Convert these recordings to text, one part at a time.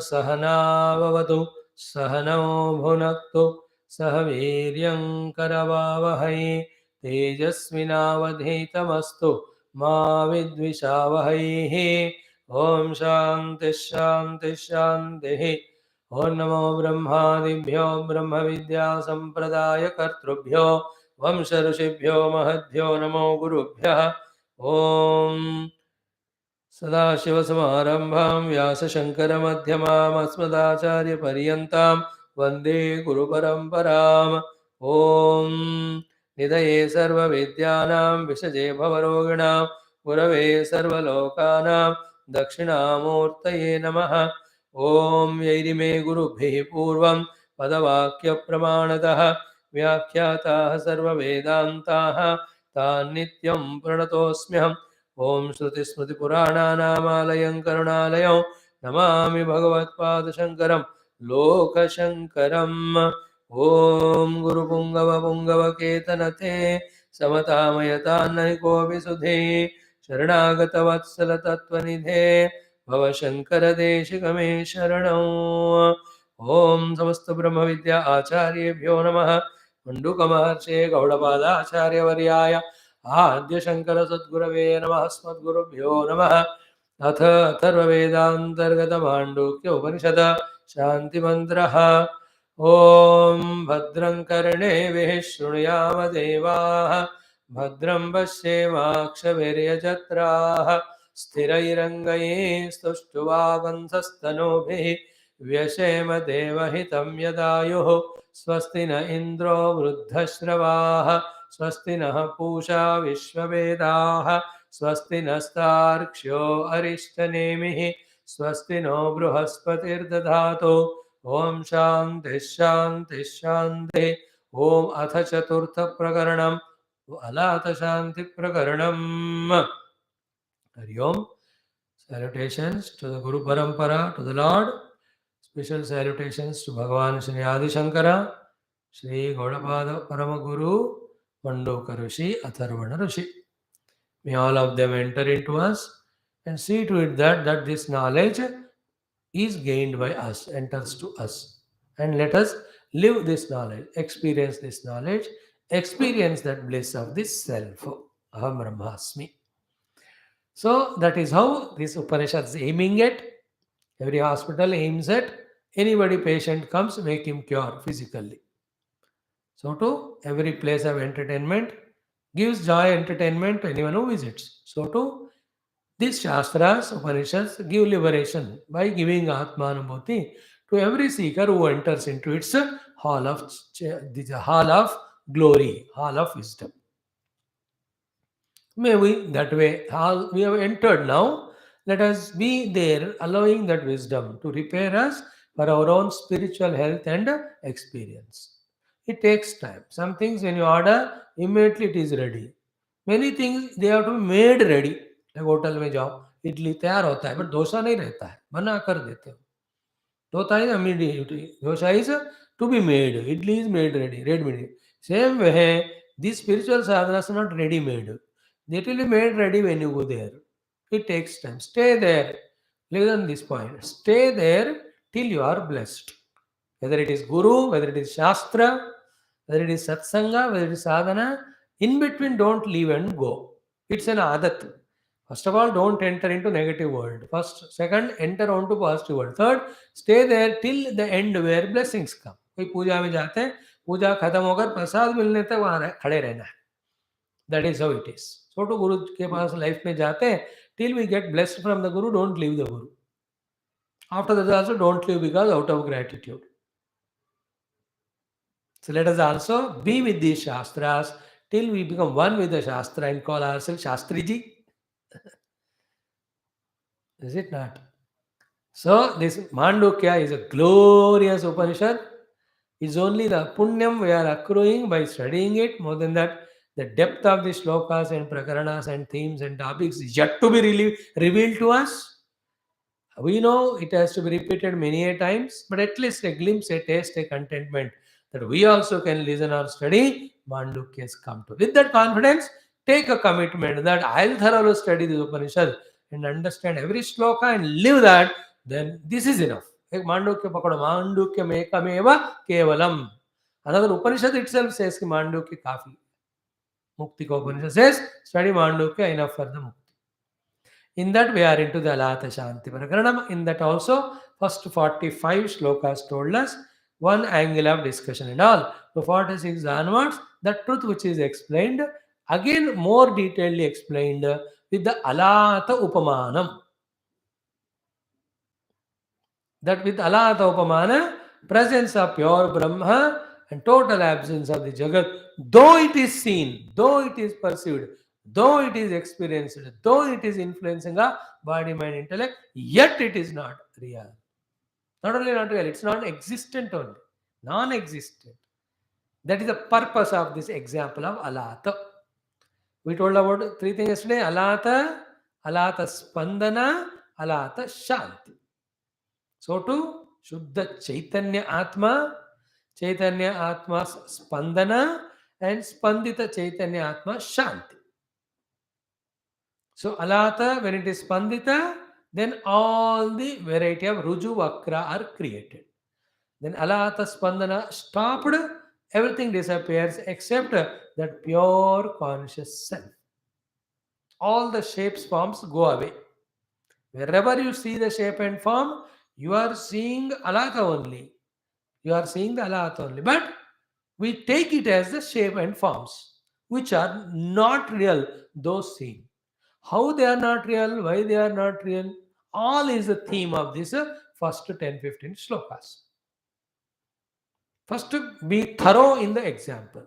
सहनाववतु सहनौ भुनक्तु सह वीर्यं करवावहै तेजस्विनावधीतमस्तु मा विद्विषावहैः। ॐ शान्तिः शान्तिः शान्तिः। ॐ नमो ब्रह्मादिभ्यो ब्रह्मविद्यासम्प्रदायकर्तृभ्यो वंशऋषिभ्यो महद्भ्यो नमो गुरुभ्यः। ॐ सदाशिवसमारम्भां व्यासशङ्करमध्यमाम् अस्मदाचार्यपर्यन्तां वन्दे गुरुपरम्पराम्। ॐ निधये सर्वविद्यानां विषजे भवरोगिणां गुरवे सर्वलोकानां दक्षिणामूर्तये नमः। ॐ यैरिमे गुरुभिः पूर्वं पदवाक्यप्रमाणतः व्याख्याताः सर्ववेदान्ताः तान् नित्यं प्रणतोऽस्म्यहम्। ॐ श्रुतिस्मृतिपुराणानामालयं करुणालयं नमामि भगवत्पादशङ्करं लोकशङ्करम्। ॐ गुरुपुङ्गवपुङ्गवकेतनते समतामयतान्नैकोऽपि सुधे शरणागतवत्सलतत्त्वनिधे भवशङ्करदेशिकमे शरणौ। ॐ समस्तब्रह्मविद्या आचार्येभ्यो नमः। मण्डूकमहर्षे गौडपादाचार्यवर्याय आद्य शंकर सद्गुरवे नमः। अस्मद्गुरुभ्यो नमः। अथ अथर्ववेदान्तर्गत माण्डूक्य उपनिषद शान्तिमन्त्रः। ॐ भद्रं कर्णेभिः शृणुयाम देवाः भद्रं पश्येमाक्षभिर्यजत्राः स्थिरैरङ्गैः स्तुष्टुवागन्धस्तनूभिः व्यशेम देवहितं यदायुः। स्वस्ति न इन्द्रो वृद्धश्रवाः स्वस्ति नः पूषा विश्ववेदाः स्वस्ति नस्तार्क्ष्यो अरिष्टनेमिः स्वस्ति नो बृहस्पतिर्दधातु। ॐ शान्तिः शान्तिः शान्तिः। ॐ अथ चतुर्थ प्रकरणम् अलाथ शान्ति प्रकरणम्। Hari Om. Salutations to the Guru Parampara, to the Lord. Special salutations to Bhagavan Shri Adi Shankara, Shri Gaudapada Paramaguru, Manduka Rishi, Atharvana Rishi. May all of them enter into us and see to it that this knowledge is gained by us, enters to us. And let us live this knowledge, experience this knowledge, experience that bliss of this self. Aham Brahmasmi. So that is how this Upanishad is aiming at. Every hospital aims at anybody patient comes, make him cure physically. So too, every place of entertainment gives joy, entertainment to anyone who visits. So too, these Shastras, Upanishads give liberation by giving Atmanubhuti to every seeker who enters into its hall of glory, hall of wisdom. May we that way, we have entered now, let us be there, allowing that wisdom to repair us for our own spiritual health and experience. It takes time. Some things when you order, immediately it is ready. Many things they have to be made ready. Like hotel में जाओ, इडली तैयार होता है, but dosa नहीं रहता है, बना कर देते हो. Dosa is immediately. Dosa is to be made. Idli is made ready, ready. Same way, these spiritual sadhanas are not ready made. They will be made ready when you go there. It takes time. Stay there. Listen this point. Stay there till you are blessed. Whether it is Guru, whether it is Shastra, whether it is Satsanga, whether it is Sadhana, in between don't leave and go. It's an adat. First of all, don't enter into negative world. First, second, enter onto positive world. Third, stay there till the end where blessings come. कोई पूजा में जाते हैं, पूजा खत्म होकर प्रसाद मिलने तक वहाँ खड़े रहना है. That is how it is. So to Guru के पास life में जाते हैं, till we get blessed from the Guru, don't leave the Guru. After that also don't leave because out of gratitude. So let us also be with these Shastras till we become one with the Shastra and call ourselves Shastriji. Is it not? So this Mandukya is a glorious Upanishad. It's only the punyam we are accruing by studying it. More than that, the depth of the shlokas and prakaranas and themes and topics is yet to be revealed to us. We know it has to be repeated many a times, but at least a glimpse, a taste, a contentment that we also can listen or study, Mandukya has come to. With that confidence, take a commitment that I'll thoroughly study this Upanishad and understand every shloka and live that, then this is enough. Mandukya pakado, Mandukya mekameva kevalam. Another Upanishad itself says ki Mandukya kafi. Mukti ko Upanishad says, study Mandukya enough for the Mukti. In that we are into the ALAATHA Shanti Prakaranam. In that also, first 45 shlokas told us one angle of discussion and all. So 46 onwards, the truth which is explained, again more detailedly explained with the ALAATHA Upamanam. That with ALAATHA Upamana, presence of pure Brahma and total absence of the Jagat, though it is seen, though it is perceived, though it is experienced, though it is influencing our body, mind, intellect, yet it is not real. Not only not real, it's non-existent only. Non-existent. That is the purpose of this example of ALAATHA. We told about three things yesterday: ALAATHA, ALAATHA Spandana, ALAATHA Shanti. So to Shuddha Chaitanya Atma Spandana, and Spandita Chaitanya Atma Shanti. So ALAATHA, when it is Spandita, then all the variety of Ruju Vakra are created. Then ALAATHA Spandana stopped, everything disappears except that pure conscious self. All the shapes, forms go away. Wherever you see the shape and form, you are seeing ALAATHA only. You are seeing the ALAATHA only. But we take it as the shape and forms, which are not real, those seen. How they are not real, why they are not real, all is the theme of this first 10-15 shlokas. First, be thorough in the example.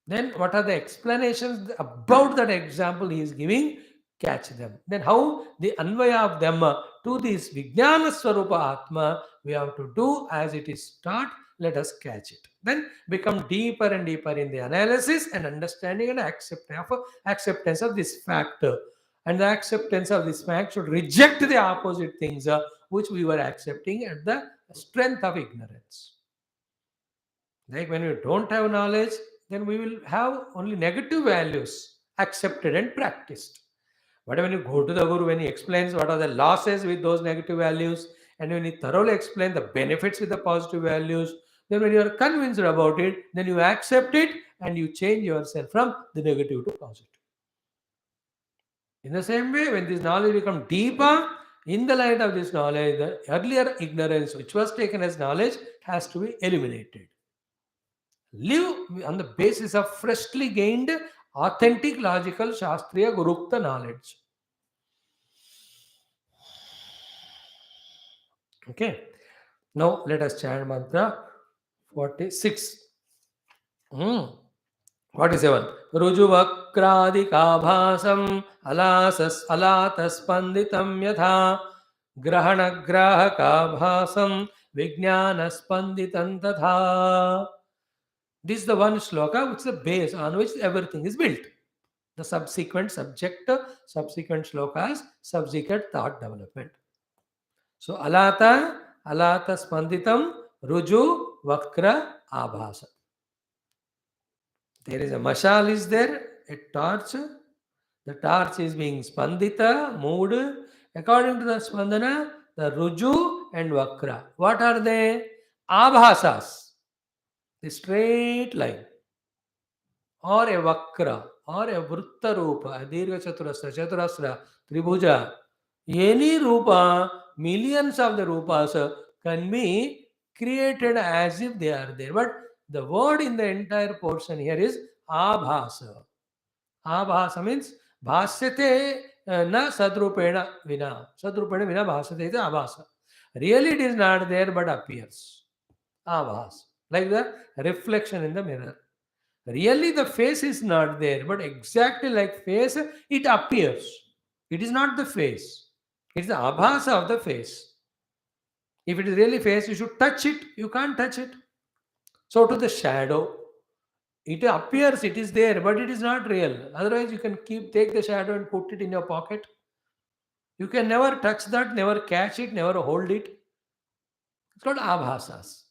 Then, what are the explanations about that example he is giving? Catch them. Then, how the anvaya of them to this Vijnana Swarupa Atma we have to do as it is taught. Let us catch it. Then become deeper and deeper in the analysis and understanding and acceptance of this fact. And the acceptance of this fact should reject the opposite things which we were accepting at the strength of ignorance. Like when we don't have knowledge, then we will have only negative values accepted and practiced. But when you go to the Guru, when he explains what are the losses with those negative values, and when he thoroughly explains the benefits with the positive values, then when you are convinced about it, then you accept it and you change yourself from the negative to positive. In the same way, when this knowledge becomes deeper, in the light of this knowledge, the earlier ignorance which was taken as knowledge has to be eliminated. Live on the basis of freshly gained, authentic, logical, Shastriya, Gurukta knowledge. Okay. Now let us chant mantra 46. 47. Rujuvakradikabhasam alataspanditam yatha grahanagrahakabhasam vijnanaspanditam tatha. This is the one shloka which is the base on which everything is built. The subsequent subject, subsequent shlokas, subsequent thought development. So alata spanditam ruju vakra abhasa. There is a mashal is there, a torch. The torch is being spandita, moved. According to the spandana, the ruju and vakra. What are they? Abhasas. The straight line. Or a vakra, or a vrutta rupa, a dirgha chaturasra, tribhuja. Any rupa, millions of the rupas can be created as if they are there. But the word in the entire portion here is abhasa. Abhasa means bhasyate na sadrupena vina. Sadrupena vina bhasyate is abhasa. Really it is not there but appears. Abhasa. Like the reflection in the mirror. Really the face is not there, but exactly like face, it appears. It is not the face. It is the abhasa of the face. If it is really face, you should touch it. You can't touch it. So to the shadow, it appears it is there, but it is not real. Otherwise, you can take the shadow and put it in your pocket. You can never touch that, never catch it, never hold it. It's called abhasas.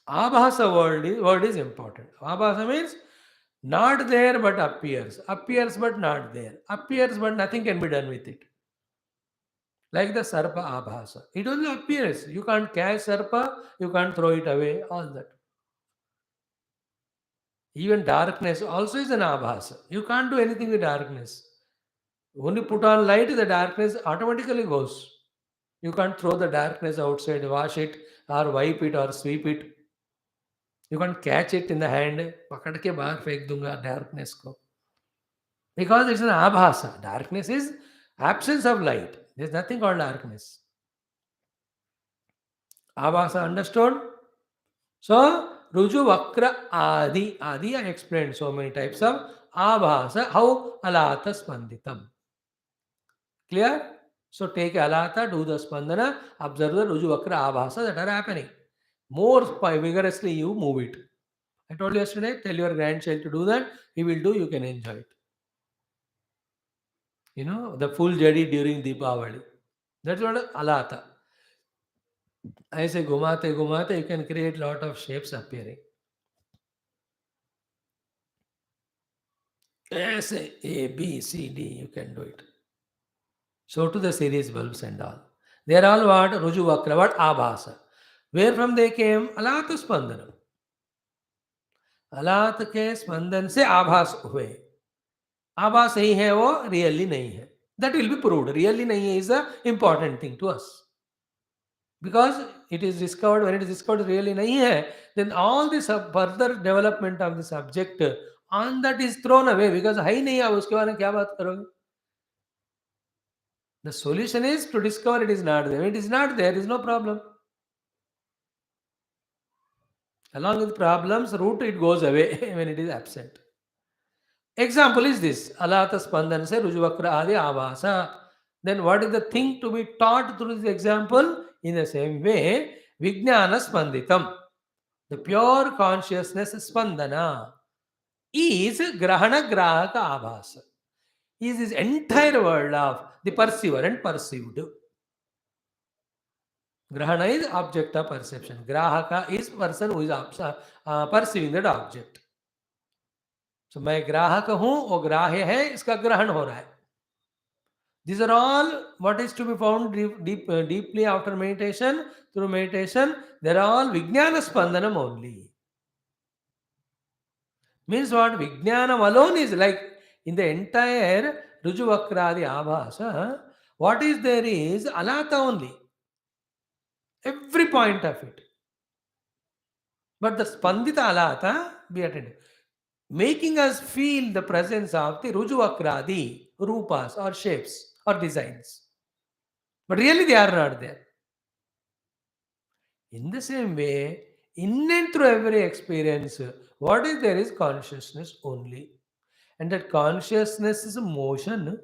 Abhasa word is important. Abhasa means not there but appears. Appears but not there. Appears but nothing can be done with it. Like the sarpa abhasa. It only appears. You can't catch sarpa, you can't throw it away, all that. Even darkness also is an abhasa. You can't do anything with darkness. Only put on light, the darkness automatically goes. You can't throw the darkness outside, wash it, or wipe it, or sweep it. You can't catch it in the hand. पकड़ के बाहर फेंक दूंगा darkness को. Because it's an abhasa. Darkness is absence of light. There's nothing called darkness. Abhasa understood? So, Ruju Vakra Adi. Adi I explained so many types of Abhasa. How Alatha Spanditam. Clear? So, take Alatha, do the Spandana, observe the Ruju Vakra Abhasa that are happening. More vigorously you move it. I told you yesterday, tell your grandchild to do that. He will do, you can enjoy it. You know, the full jadi during Deepavali. That's what Alatha. I say Gumate Gumate, you can create lot of shapes appearing. Yes, A, B, C, D, you can do it. So to the series bulbs and all. They are all what? Ruju Vakra, what? Abhasa. Where from they came? Alatha Spandana. अलात के स्पंदन से आभास हुए. आभास ही है वो, really नहीं है. That will be proved. Really nahi is a important thing to us. Because it is discovered, when it is discovered really nahi hai, then all this further development of the subject on that is thrown away because hai nahi hai, uske baare mein kya baat karoge? The solution is to discover it is not there. When it is not there is no problem. Along with problems, root it goes away when it is absent. Example is this. Alatha spandan se rujuvakra adi avasa. Then what is the thing to be taught through this example? In the same way, Vijnana Spanditam, the pure consciousness Spandana, is Grahana Grahaka Abhasa. Is this entire world of the perceiver and perceived. Grahana is object of perception. Grahaka is person who is perceiving that object. So मैं ग्राहक हूं, वो ग्राह्य है, इसका ग्रहण हो रहा है. These are all what is to be found deeply after meditation. Through meditation, they are all Vijnana Spandanam only. Means what? Vijnanam alone is like in the entire Rujuvakradi Abhasa, what is there is Alatha only. Every point of it. But the Spandita Alatha, be attended. Making us feel the presence of the Rujuvakradi, Rupas or shapes or designs. But really they are not there. In the same way, in and through every experience, what is there is consciousness only. And that consciousness is a motion,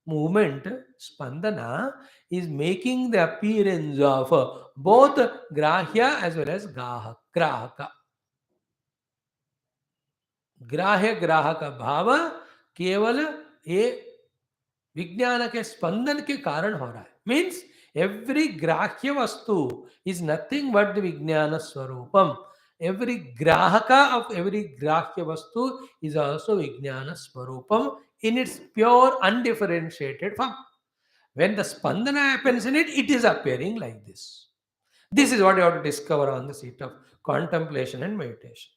movement, spandana, is making the appearance of both grahya as well as grahaka. ग्राह्य ग्राहक भाव केवल ये विज्ञान के स्पंदन के कारण हो रहा है. मीन्स एवरी ग्राह्य वस्तु इज नथिंग बट द विज्ञान स्वरूपम. Every grahaka of every grahya vastu is also vijnana swarupam in its pure undifferentiated form. When the spandana happens in it, it is appearing like this. This is what you have to discover on the seat of contemplation and meditation.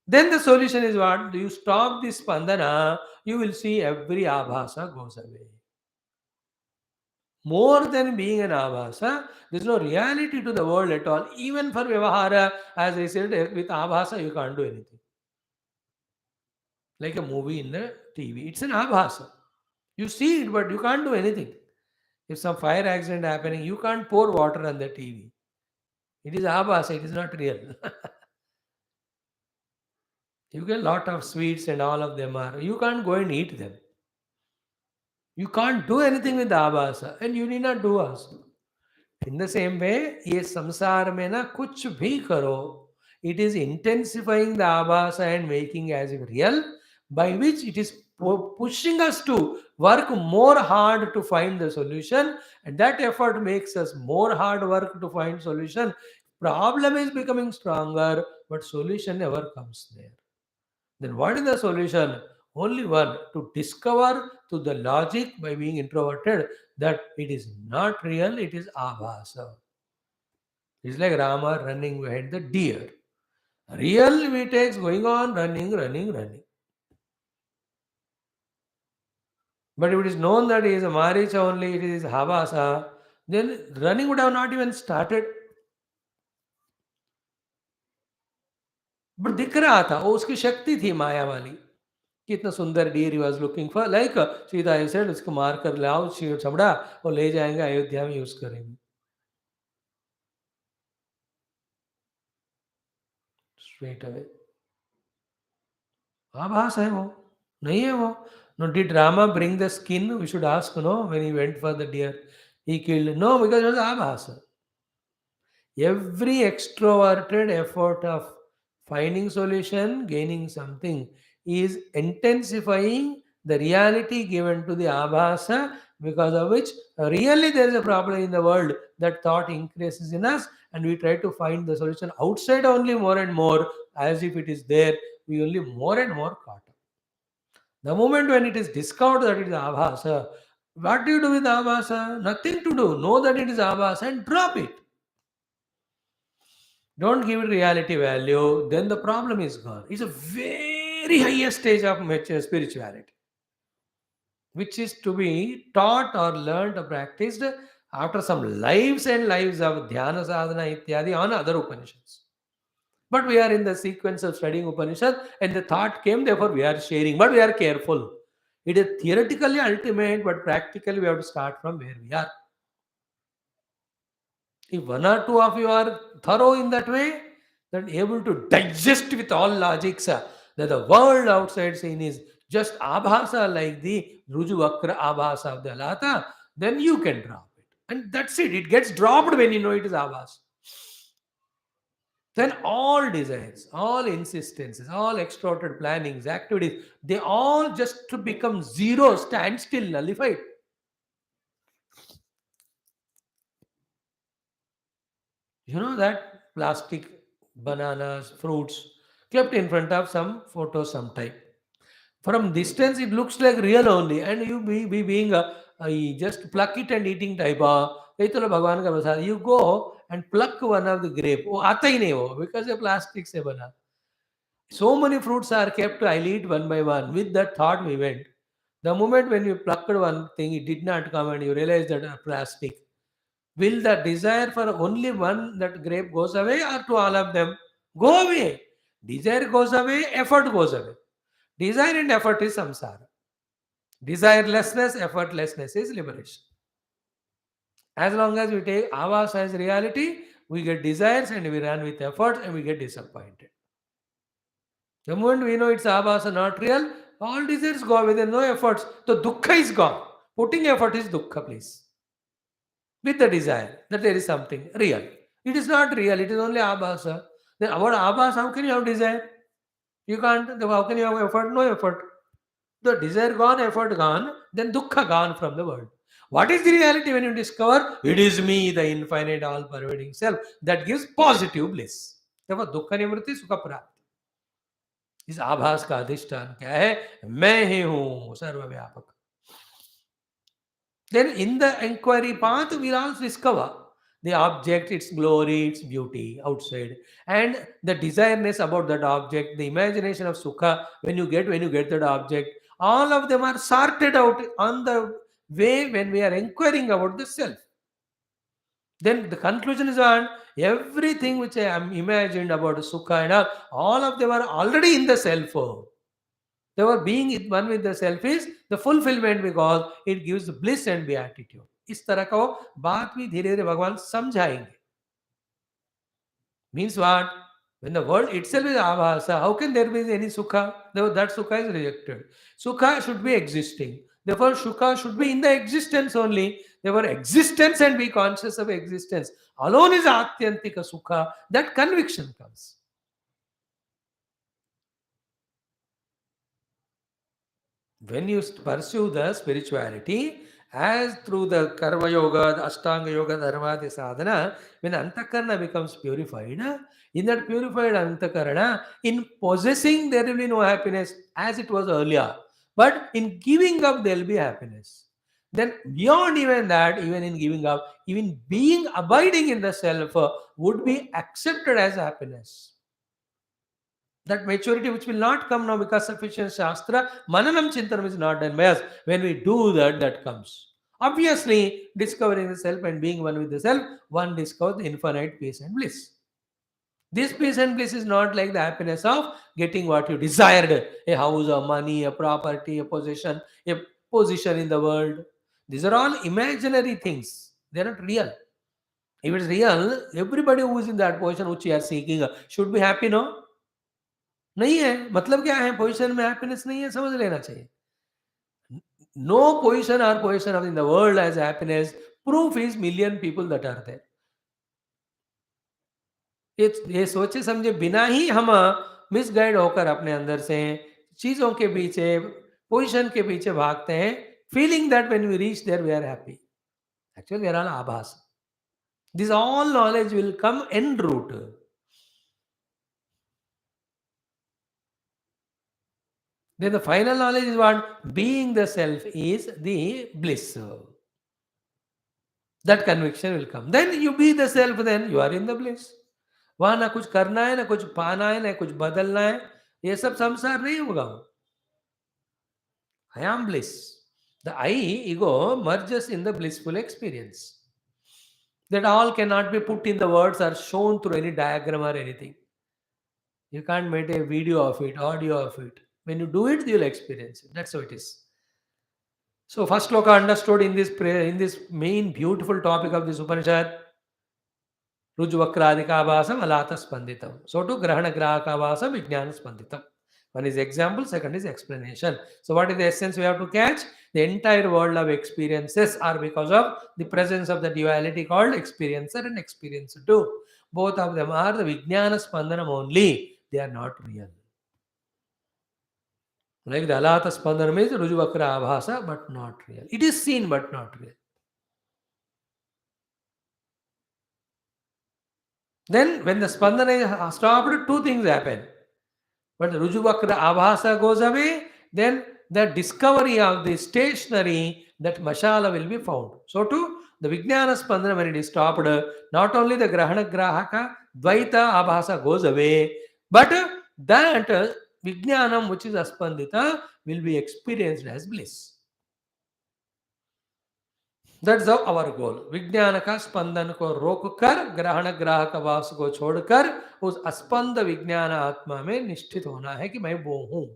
Then the solution is what? You stop this spandana, you will see every abhasa goes away. More than being an abhasa, there is no reality to the world at all. Even for vyavahara, as I said, with abhasa you can't do anything. Like a movie in the TV, it's an abhasa. You see it, but you can't do anything. If some fire accident happening, you can't pour water on the TV. It is abhasa, it is not real. You get a lot of sweets and all of them are, you can't go and eat them. You can't do anything with the abhasa and you need not do also. In the same way, ये संसार में ना कुछ भी करो, it is intensifying the abhasa and making as if real, by which it is pushing us to work more hard to find the solution, and that effort makes us more hard work to find solution. Problem is becoming stronger, but solution never comes there. Then what is the solution? Only one, to discover to the logic by being introverted that it is not real, it is abhasa. It's like Rama running behind the deer. Real we takes going on running. But if it is known that he is a Maricha only, it is Habasa, then running would have not even started. But दिख रहा था वो उसकी शक्ति थी माया वाली कितना सुंदर deer he was looking for like Sita I said उसको मार कर लाओ चमड़ा और ले जाएंगे अयोध्या में यूज करेंगे स्ट्रेट अवे आभास है वो नहीं है वो no did Rama bring the skin we should ask no when he went for the deer he killed no because it was आभास every extroverted effort of finding solution gaining something is intensifying the reality given to the abhasa because of which really there is a problem in the world that thought increases in us and we try to find the solution outside only more and more as if it is there we only more and more caught up the moment when it is discovered that it is abhasa what do you do with abhasa nothing to do know that it is abhasa and drop it don't give it reality value, then the problem is gone. It's a very highest stage of mature spirituality, which is to be taught or learned or practiced after some lives and lives of dhyana sadhana ityadi on other Upanishads. But we are in the sequence of studying Upanishad and the thought came, therefore we are sharing, but we are careful. It is theoretically ultimate, but practically we have to start from where we are. If one or two of you are thorough in that way, then able to digest with all logics that the world outside scene is just abhasa like the Rujuvakra abhasa of the ALAATHA, then you can drop it. And that's it. It gets dropped when you know it is abhasa. Then all desires, all insistences, all extorted plannings, activities, they all just to become zero, stand still, nullified. You know that plastic bananas, fruits kept in front of some photo sometime. From distance, it looks like real only, and you be being just pluck it and eating type. ये तो लो भगवान का प्रसाद. You go and pluck one of the grape. वो आता ही नहीं वो because ये plastic से बना. So many fruits are kept. I'll eat one by one. With that thought, we went. The moment when you plucked one thing, it did not come, and you realize that plastic. Will the desire for only one that grape goes away or to all of them? Go away. Desire goes away, effort goes away. Desire and effort is samsara. Desirelessness, effortlessness is liberation. As long as we take avas as reality, we get desires and we run with efforts and we get disappointed. The moment we know it's avas not real, all desires go away, there no efforts. So dukkha is gone. Putting effort is dukkha, please. With the desire that there is something real. It is not real, it is only abhasa. Then about abhasa, how can you have desire? You can't. Then how can you have effort? No effort. The desire gone, effort gone, then dukkha gone from the world. What is the reality when you discover? It is me, the infinite, all-pervading self, that gives positive bliss. Therefore, dukkha निवृत्ति सुख प्राप्ति. इस आभास का अधिष्ठान क्या है? मैं ही हूँ सर्वव्यापक. Then in the inquiry path, we also discover the object, its glory, its beauty outside, and the desireness about that object, the imagination of sukha when you get that object. All of them are sorted out on the way when we are inquiring about the self. Then the conclusion is on everything which I am imagined about sukha and all of them are already in the self. Therefore, being one with the self is the fulfillment because it gives bliss and beatitude. इस तरह का वो बात भी धीरे धीरे भगवान समझाएंगे. Means what? When the world itself is avasa, how can there be any sukha? Therefore, that sukha is rejected. Sukha should be existing. Therefore, sukha should be in the existence only. Therefore, existence and be conscious of existence alone is atyantika sukha. That conviction comes. When you pursue the spirituality as through the karma yoga, the ashtanga yoga, dharma, the sadhana, when antakarana becomes purified, in that purified antakarana, in possessing there will be no happiness as it was earlier. But in giving up, there'll be happiness. Then beyond even that, even in giving up, even being abiding in the self would be accepted as happiness. That maturity which will not come now because sufficient Shastra, Mananam Chintanam is not done by us. When we do that, that comes. Obviously, discovering the self and being one with the self, one discovers the infinite peace and bliss. This peace and bliss is not like the happiness of getting what you desired, a house, a money, a property, a position in the world. These are all imaginary things. They are not real. If it's real, everybody who is in that position which you are seeking should be happy, no? नहीं है मतलब क्या है position में happiness नहीं है समझ लेना चाहिए नो पोजीशन और position of in the world as happiness proof is million people that are there ये सोचे समझे बिना ही हम मिसगाइड होकर अपने अंदर से चीजों के पीछे पोजीशन के पीछे भागते हैं feeling that when we reach there we are happy actually we are all आभास this all knowledge will come en route then the final knowledge is what being the self is the bliss. That conviction will come. Then you be the self, then you are in the bliss. वहां ना कुछ करना है ना कुछ पाना है ना कुछ बदलना है ये सब संसार नहीं होगा I am bliss. The I ego merges in the blissful experience. That all cannot be put in the words or shown through any diagram or anything. You can't make a video of it, audio of it. When you do it, you'll experience it. That's how it is. So first sloka understood in this prayer, in this main beautiful topic of this Upanishad, Rujuvakradikavasam Alatha Spanditam. So to Grahana Grahakavasam Vijnana Spanditam. One is example, second is explanation. So what is the essence we have to catch? The entire world of experiences are because of the presence of the duality called experiencer and experiencer too. Both of them are the Vijnana Spandanam only. They are not real. Like the Alatha Spandanam is Rujuvakra Abhasa but not real. It is seen but not real. Then when the Spandana is stopped, two things happen. But the Rujuvakra Abhasa goes away, then the discovery of the stationary, that Mashala will be found. So too, the Vijnana Spandana when it is stopped, not only the Grahana Grahaka, Dvaita Abhasa goes away, but that Vijnanam which is Aspandita will be experienced as bliss. That's our goal. विज्ञान का स्पंदन को रोककर ग्रहण ग्राहक वास को छोड़कर उस अस्पंद विज्ञान आत्मा में निष्ठित होना है कि मैं वो हूं.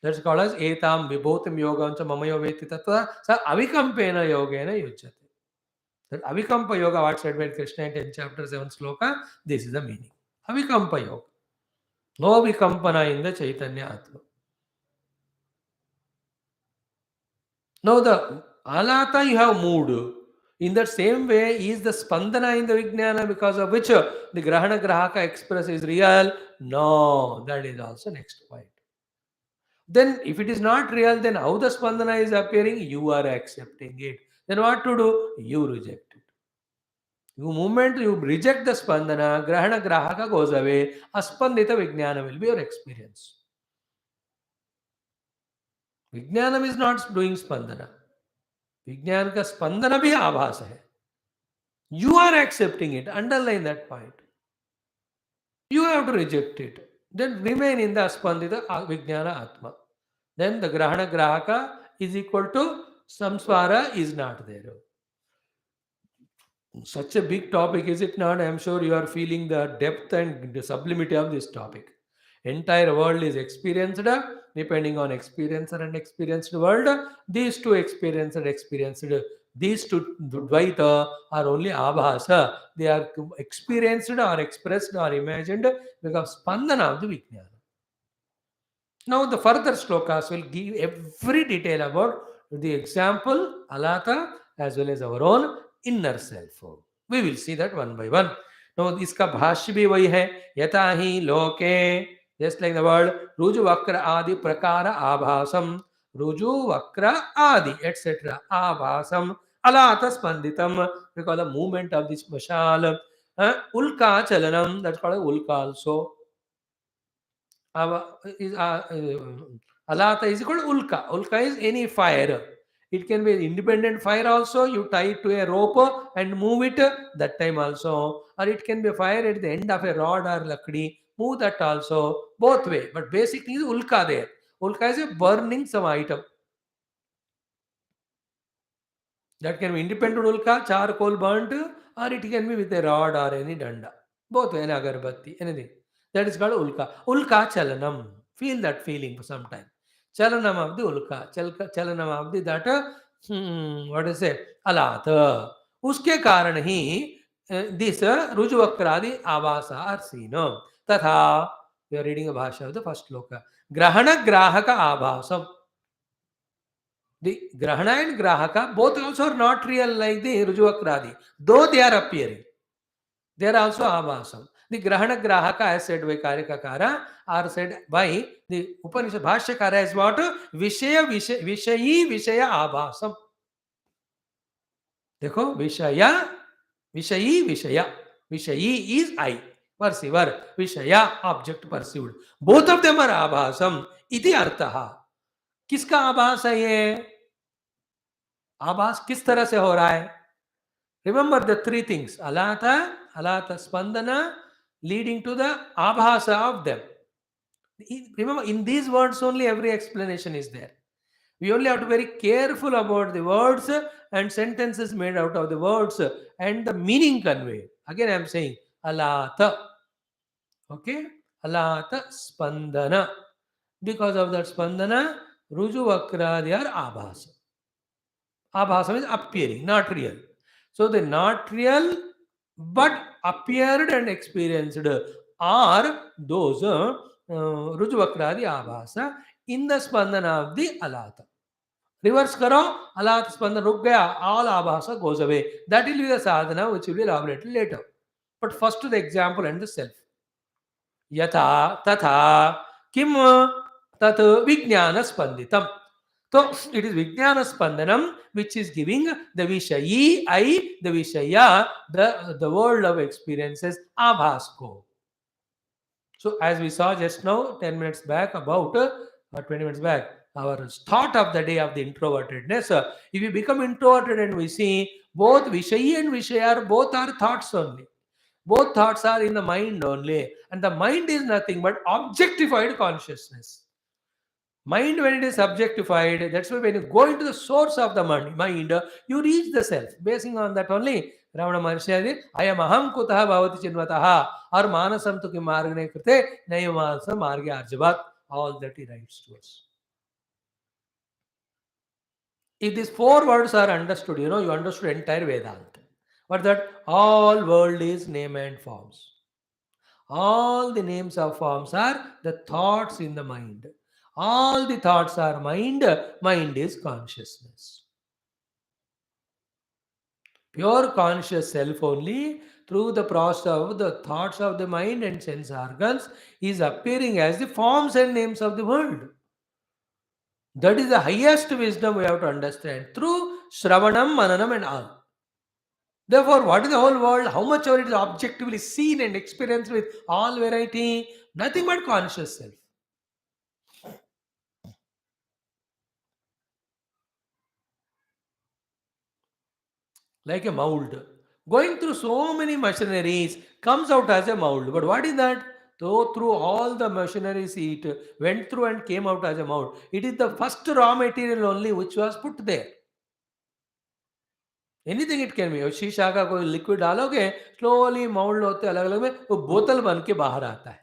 That's called as etam vibhotim yogam cha mamayo veti tattva sa avikampena yogena yujyate. That avikampa yoga what said by Krishna in 10 chapter 7 sloka, this is the meaning. Avikampa yoga. No vikampana in the Chaitanya Atma. Now the Alatha you have moved. In that same way is the spandana in the Vijnana because of which the Grahana Grahaka express is real. No, that is also next point. Then if it is not real, then how the spandana is appearing? You are accepting it. Then what to do? You reject it. The moment you reject the spandana, Grahana Grahaka goes away, Aspandita Vijnana will be your experience. Vijnanam is not doing spandana. विज्ञान का स्पंदन भी आभास है. You are accepting it. Underline that point. You have to reject it. Then remain in the spandita vijnana atma. Then the grahana grahaka is equal to samsvara is not there. Such a big topic, is it not? I am sure you are feeling the depth and the sublimity of this topic. Entire world is experienced depending on experiencer and experienced world. These two experienced and experienced, these two Dvaita are only abhasa. They are experienced or expressed or imagined because spandana of the Vijnana. Now the further slokas will give every detail about the example, Alatha, as well as our own inner self. We will see that one by one. Now iska bhashya bhi wahi hai. Yata hi loke. Just like the word Ruju Vakra Adi Prakara Abhasam. Ruju Vakra Adi, etc. Abhasam. Alatha Spanditam. We call the movement of this mashal. Ulka Chalanam. That's called Ulka also. Alatha is called ulka. Ulka is any fire. It can be independent fire also. You tie it to a rope and move it that time also. Or it can be fire at the end of a rod or lakdi. Move that also. Both way. But basic thing is ulka there. Ulka is a burning some item. That can be independent ulka, charcoal burnt, or it can be with a rod or any danda. Both way, agarbatti, anything. That is called ulka. Ulka chalanam. Feel that feeling for some time. Chalanam of the ulka. Chalanam of the that, what is it? Alatha. Uske karan hi, this Rujuvakradi Avasa are seen. Tatha, we are reading a bhasha of the first loka. Grahana Grahaka Abhasam. The Grahana and Grahaka both also are not real like the Rujuvakradi, though they are appearing. They are also Abhasam. The Grahana Grahaka, as said by Karikakara, are said by the Upanishad Bhashyakara as what? Vishayi Vishaya Abhasam. देखो Vishaya, Vishayi Vishaya. Vishayi is I, perceiver. Vishaya, object perceived. Both of them are Abhasam. Iti artha. किसका आभास है ये? आभास किस तरह से हो रहा है? Remember the three things: alatha, alatha spandana, leading to the abhasa of them. Remember, in these words only every explanation is there. We only have to be very careful about the words and sentences made out of the words and the meaning conveyed. Again, I am saying alatha. Okay? Alatha spandana. Because of that spandana, ruju vakra, they are abhasa. Abhasa is appearing, not real. So the not real but appeared and experienced are those Rujuvakradi Abhasa in the spandana of the Alatha. Reverse karo, Alatha spandana ruk gaya, all Abhasa goes away. That will be the sadhana which will be elaborated later. But first to the example and the self. Yatha, tatha, kim tat vijnana spanditam. So it is Vijnana Spandanam which is giving the Vishayi, I, the Vishaya, the world of experiences, Abhasko. So as we saw just now, 10 minutes back about, or 20 minutes back, our thought of the day of the introvertedness. If we become introverted and we see both Vishayi and Vishaya, both are thoughts only. Both thoughts are in the mind only. And the mind is nothing but objectified consciousness. Mind, when it is objectified, that's why when you go into the source of the mind, you reach the self. Basing on that only, Ravana Maharshi said, I am aham kutaha bhavati chinvataha, or manasam tu ki margne krite, nayamanasa marge arjavat. All that he writes to us. If these four words are understood, you understood entire Vedanta. But that all world is name and forms. All the names of forms are the thoughts in the mind. All the thoughts are mind. Mind is consciousness. Pure conscious self only, through the process of the thoughts of the mind and sense organs, is appearing as the forms and names of the world. That is the highest wisdom we have to understand through Shravanam, Mananam and all. Therefore, what is the whole world? How much of it is objectively seen and experienced with all variety? Nothing but conscious self. Like a mold. Going through so many machineries comes out as a mold. But what is that? Though through all the machineries it went through and came out as a mold. It is the first raw material only which was put there. Anything it can be. शीशा का कोई liquid डालोगे slowly mould होते अलग अलग में वो बोतल बन के बाहर आता है.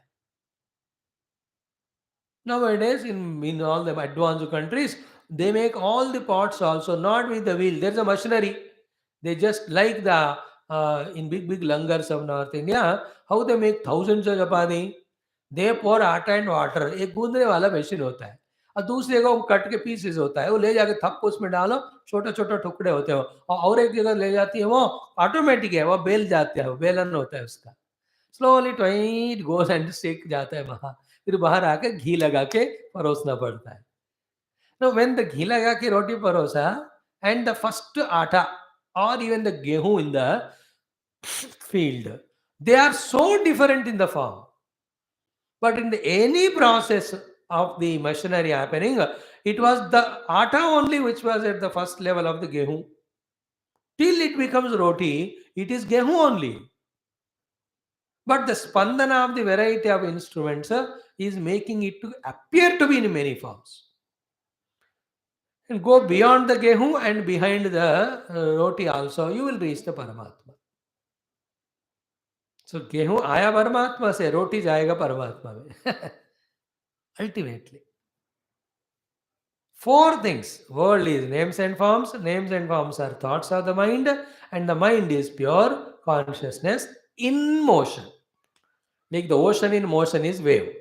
Nowadays, in all the advanced countries, they make all the pots also not with the wheel. There's a machinery. They just like the in big langars of North India, how they make thousands of chapati. They pour आटा and water. एक गूंदने वाला machine होता है और दूसरे को cut के pieces होता है वो ले जाके थप उसमें डालो छोटे छोटे टुकड़े होते हैं और एक जगह ले जाती है वो ऑटोमेटिक है वो बेल जाते हैं वो बेलन होता है उसका स्लोली ट्वाइट गोस एंड स्टिक जाता है वहां फिर बाहर आके घी लगा के परोसना पड़ता है. Now, when the ghee laga ki roti parosa and the first atta or even the gehu in the field, they are so different in the form. But in any process, of the machinery happening, it was the atta only which was at the first level of the gehu. Till it becomes roti, it is gehu only. But the spandana of the variety of instruments is making it to appear to be in many forms. And go beyond the gehu and behind the roti also, you will reach the Paramatma. So गेहूं आया परमात्मा से, रोटी जाएगा परमात्मा में. Ultimately, four things. World is names and forms. Names and forms are thoughts of the mind, and the mind is pure consciousness in motion. Like the ocean in motion is wave.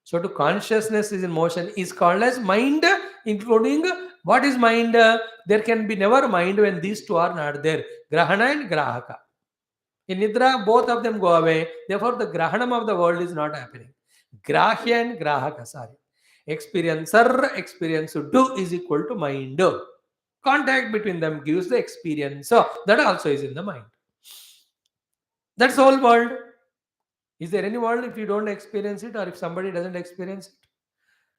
So to consciousness is in motion is called as mind, including what is mind? There can be never mind when these two are not there. Grahana and Grahaka. In Nidra, both of them go away. Therefore, the Grahanam of the world is not happening. Grahya and Grahaka, sorry. Experiencer, experience to do is equal to mind. Contact between them gives the experience. So that also is in the mind. That's the whole world. Is there any world if you don't experience it, or if somebody doesn't experience it?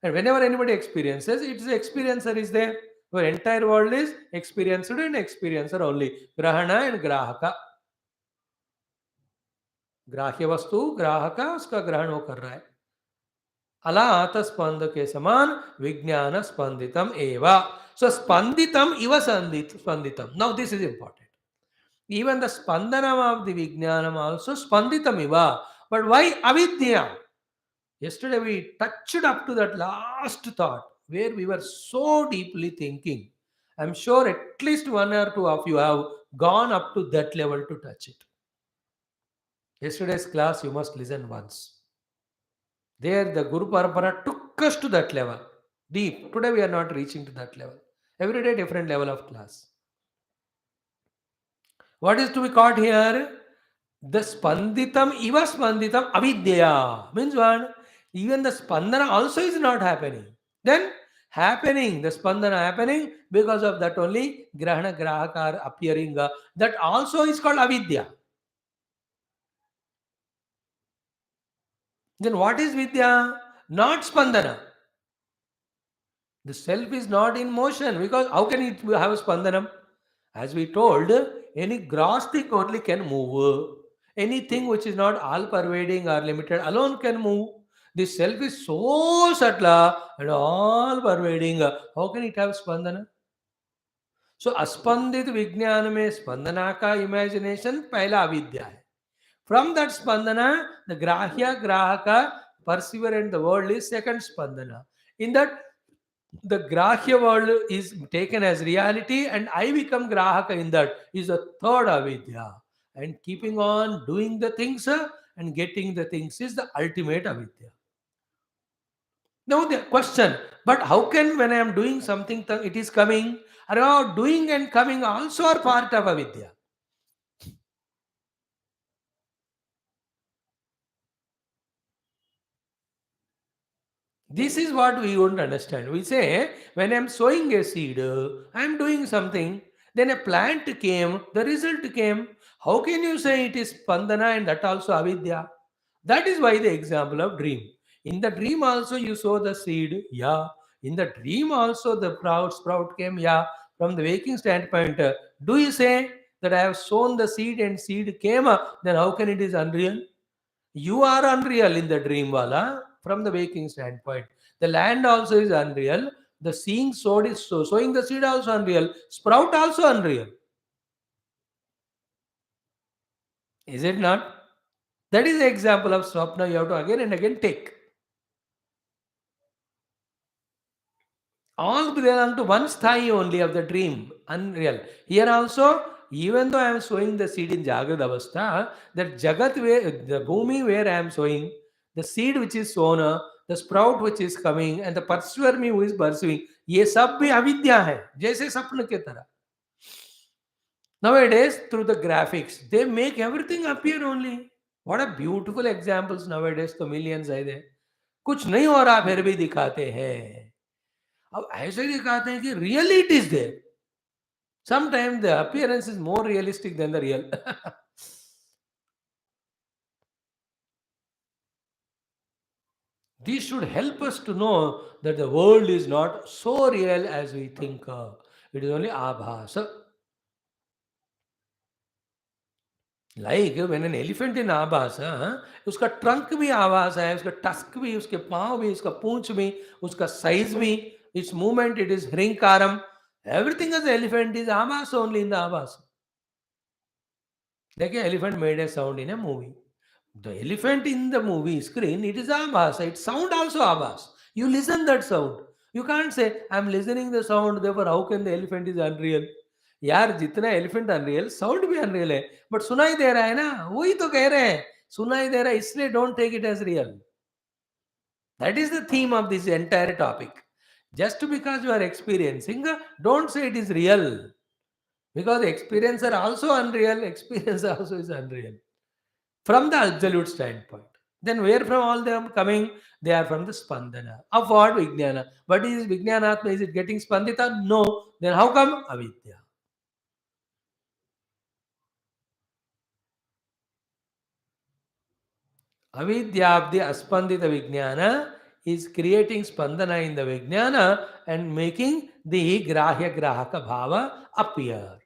And whenever anybody experiences, it's the experiencer is there. Your entire world is experienced and experiencer only. Grahana and Grahaka. ग्राह्य वस्तु ग्राहक उसका ग्रहण वो कर रहा है. अलात स्पंद के समान विज्ञान स्पंदितम एवा. So spanditam iva spanditam. Now this is important. Even the spandanam of the vijnanam also spanditam iva. But why avidya? Yesterday we touched up to that last thought where we were so deeply thinking. I'm sure at least one or two of you have gone up to that level to touch it. Yesterday's class you must listen once. There the Guru Parampara took us to that level. Deep. Today we are not reaching to that level. Every day different level of class. What is to be caught here? The spanditam iva spanditam avidya. Means what? Even the spandana also is not happening. Then happening, the spandana happening, because of that only grahana grahaka are appearing. That also is called avidya. Then what is vidya? Not spandana. The self is not in motion, because how can it have spandanam? As we told, any gross thing only can move. Anything which is not all pervading or limited alone can move. The self is so subtle and all pervading. How can it have spandana? So अस्पंदित विज्ञान में स्पंदना का imagination पहला अविद्या है. From that spandana, the grahya grahaka perceiver and the world is second spandana. In that, the grahya world is taken as reality and I become grahaka in that is a third avidya. And keeping on doing the things and getting the things is the ultimate avidya. Now the question, but how can when I am doing something it is coming? Or doing and coming also are part of avidya. This is what we won't understand. We say, when I'm sowing a seed, I'm doing something, then a plant came, the result came. How can you say it is pandana and that also avidya? That is why the example of dream. In the dream also you sow the seed, yeah. In the dream also the sprout came, yeah. From the waking standpoint, do you say that I have sown the seed and seed came, then how can it is unreal? You are unreal in the dream wala from the waking standpoint. The land also is unreal. The seeing sowed is sowing the seed also unreal. Sprout also unreal. Is it not? That is the example of swapna you have to again and again take. All belong to one sthai only of the dream, unreal. Here also, even though I am sowing the seed in Jagrad Avastha, that Jagat, where, the Bhumi where I am sowing, the seed which is sown, the sprout which is coming, and the pursuer me who is pursuing, ये सब भी अविद्या है, जैसे सपन के तरह. Nowadays, through the graphics, they make everything appear only. What a beautiful examples nowadays, तो millions है there. कुछ नहीं हो रहा फिर भी दिखाते हैं. अब ऐसे दिखाते हैं कि really it is there. Sometimes the appearance is more realistic than the real. These should help us to know that the world is not so real as we think. It is only abhasa. Like when an elephant in आभासा, उसका trunk भी आभास है, उसका tusk भी, उसके पाँव भी, उसका पूंछ भी, उसका साइज भी, its movement, it is hrinkaram. Everything as elephant is आभास only in the आभास. Like an elephant made a sound in a movie. The elephant in the movie screen, it is आभास. It sound also आभास. You listen that sound. You can't say, I'm listening the sound, therefore how can the elephant is unreal? यार जितना elephant unreal sound भी unreal है but सुनाई दे रहा है ना वही तो कह रहे हैं सुनाई दे रहा है इसलिए don't take it as real that is the theme of this entire topic just because you are experiencing don't say it is real because experiencer also unreal experience also is unreal from the absolute standpoint then where from all them coming they are from the spandana of what vijnana what is vijnanatma is it getting spandita no then how come avidya Avidyabdi Aspandita Vijnana is creating Spandana in the Vijnana and making the Grahya Grahaka Bhava appear.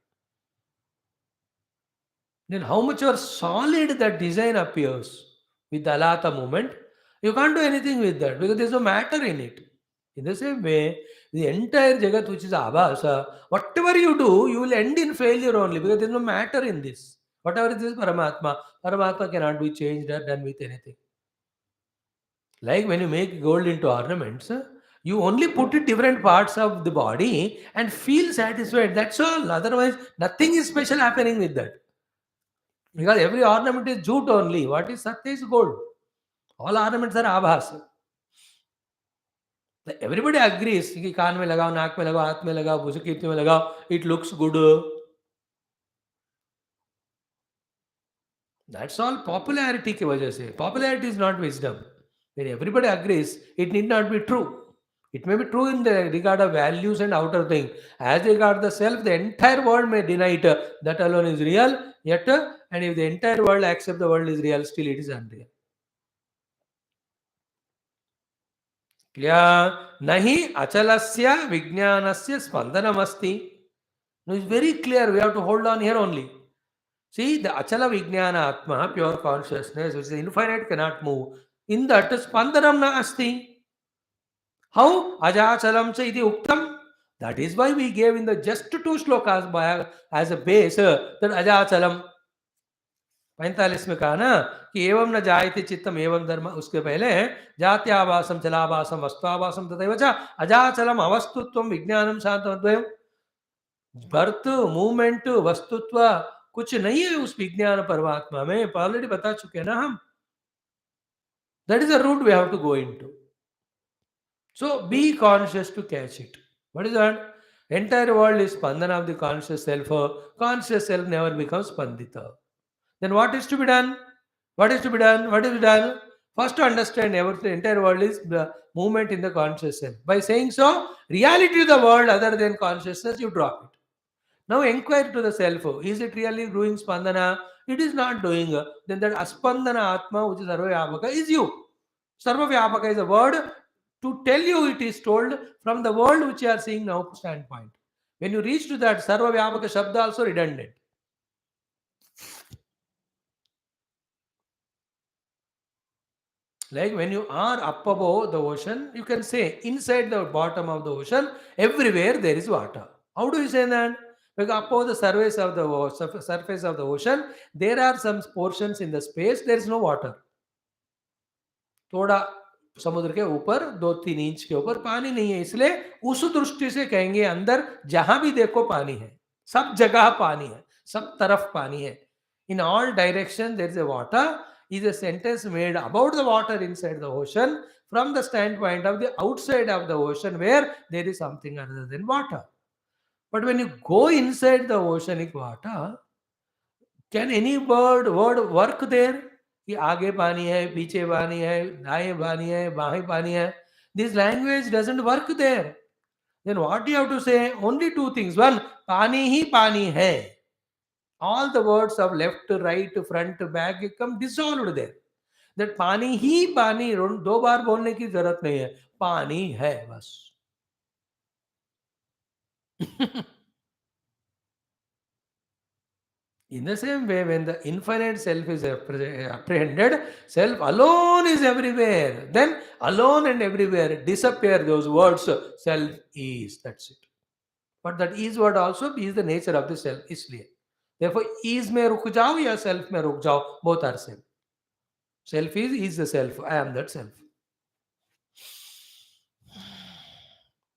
Then how much more solid that design appears with the ALAATHA movement? You can't do anything with that because there's no matter in it. In the same way, the entire Jagat which is Abhasa, whatever you do, you will end in failure only because there's no matter in this. Whatever it is Paramatma, Paramatma cannot be changed or done with anything. Like when you make gold into ornaments, you only put it different parts of the body and feel satisfied. That's all. Otherwise, nothing is special happening with that. Because every ornament is jute only. What is Satya is gold. All ornaments are abhas. Everybody agrees कि कान में लगाओ, नाक में लगाओ, हाथ में लगाओ, भुजकीर्ति में लगाओ. It looks good. That's all popularity की वजह से. Popularity is not wisdom. When everybody agrees, it need not be true. It may be true in the regard of values and outer thing. As regard the self, the entire world may deny it. That alone is real. Yet, and if the entire world accept the world is real, still it is unreal. Clear? Nahi achalasya vijnanasya spandanamasti. No, it's very clear. We have to hold on here only. See, the achala vijnana atma, pure consciousness, which is infinite, cannot move. In that, spandanam na asti. How? Ajachalam cha iti uktam. That is why we gave in the just two shlokas by, as a base that ajachalam. 45 में कहा ना कि एवं न जायते चित्तम एवं धर्म उसके पहले जात्याभासम चलाभासम वस्तुआभासम तथैव च अजाचलम अवस्तुत्वम विज्ञानम शांतमद्वयम बर्थ मूवमेंट वस्तुत्व कुछ नहीं है उस विज्ञान परमात्मा में ऑलरेडी बता चुके हैं ना हम that is a route we have to go into So be conscious to catch it. What is that? Entire world is spandana of the conscious self. Conscious self never becomes spandita. Then what is to be done? What is to be done? What is to be done? First to understand everything, the entire world is the movement in the conscious self. By saying so, reality of the world other than consciousness, you drop it. Now inquire to the self. Is it really doing spandana? It is not doing. Then that aspandana atma, which is sarvavyapaka, is you. Sarvavyapaka is a word to tell you it is told from the world which you are seeing now standpoint. When you reach to that, sarvavyapaka shabda also redundant. Like when you are up above the ocean, you can say inside the bottom of the ocean, everywhere there is water. How do you say that? Because above the surface of the ocean, there are some portions in the space, there is no water. थोड़ा समुद्र के ऊपर 2-3 inch के ऊपर पानी नहीं है इसलिए उस दृष्टि से कहेंगे अंदर जहां भी देखो पानी है सब जगह पानी है सब तरफ पानी है in all direction there is a water is a sentence made about the water inside the ocean from the standpoint of the outside of the ocean where there is something other than water. But when you go inside the oceanic water, can any word work there? कि आगे पानी है पीछे पानी है दाएं पानी है बाएं पानी है this language doesn't work there. Then what you have to say? Only two things. One, पानी ही पानी है. All the words of left, right, front, back come dissolved there. That पानी ही पानी, दो बार बोलने की जरूरत नहीं है, पानी है बस. In the same way, when the infinite self is apprehended, self alone is everywhere. Then alone and everywhere disappear those words. Self is. That's it. But that is what also is the nature of the self. इसलिए therefore is में रुक जाओ या self में रुक जाओ, both are same. Self is the self. I am that self.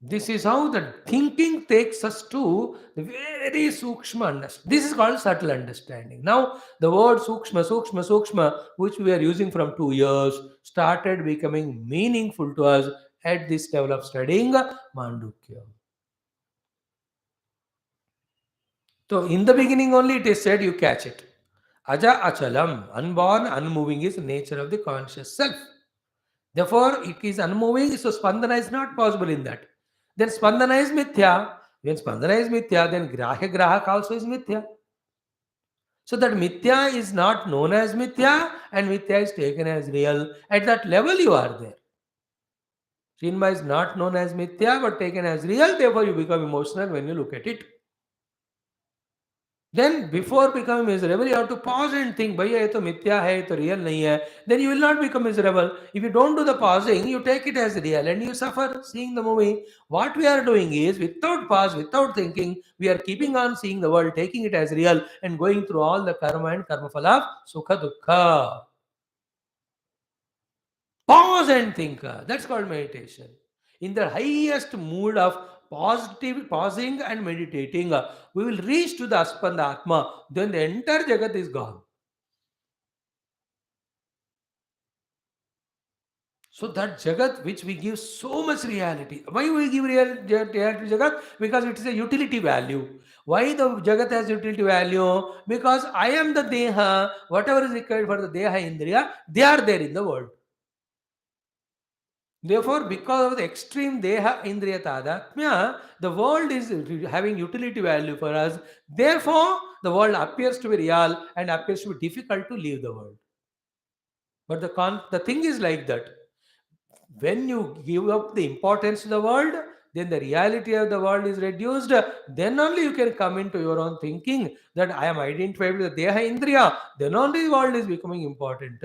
This is how the thinking takes us to the very sukshma understanding. This is called subtle understanding. Now, the word sukshma, sukshma, sukshma, which we are using from 2 years, started becoming meaningful to us at this level of studying Mandukya. So, in the beginning only it is said you catch it. Aja achalam, unborn, unmoving is the nature of the conscious self. Therefore, it is unmoving, so spandana is not possible in that. Then spandana is mithya. When spandana is mithya, then grahya grahak also is mithya. So that mithya is not known as mithya and mithya is taken as real. At that level, you are there. Chinmaya is not known as mithya but taken as real, therefore, you become emotional when you look at it. Then before becoming miserable, you have to pause and think, bhaiya ye to mithya hai, ye to real nahi hai. Then you will not become miserable. If you don't do the pausing, you take it as real and you suffer seeing the movie. What we are doing is, without pause, without thinking, we are keeping on seeing the world, taking it as real and going through all the karma and karma phala of sukha dukkha. Pause and think. That's called meditation. In the highest mood of positive pausing and meditating, we will reach to the Aspanda Atma. Then the entire Jagat is gone. So that Jagat which we give so much reality. Why we give reality to Jagat? Because it is a utility value. Why the Jagat has utility value? Because I am the Deha. Whatever is required for the Deha Indriya, they are there in the world. Therefore, because of the extreme Deha Indriya Tadatmya, the world is having utility value for us. Therefore, the world appears to be real and appears to be difficult to leave the world. But the thing is like that. When you give up the importance to the world, then the reality of the world is reduced. Then only you can come into your own thinking that I am identified with the Deha Indriya. Then only the world is becoming important.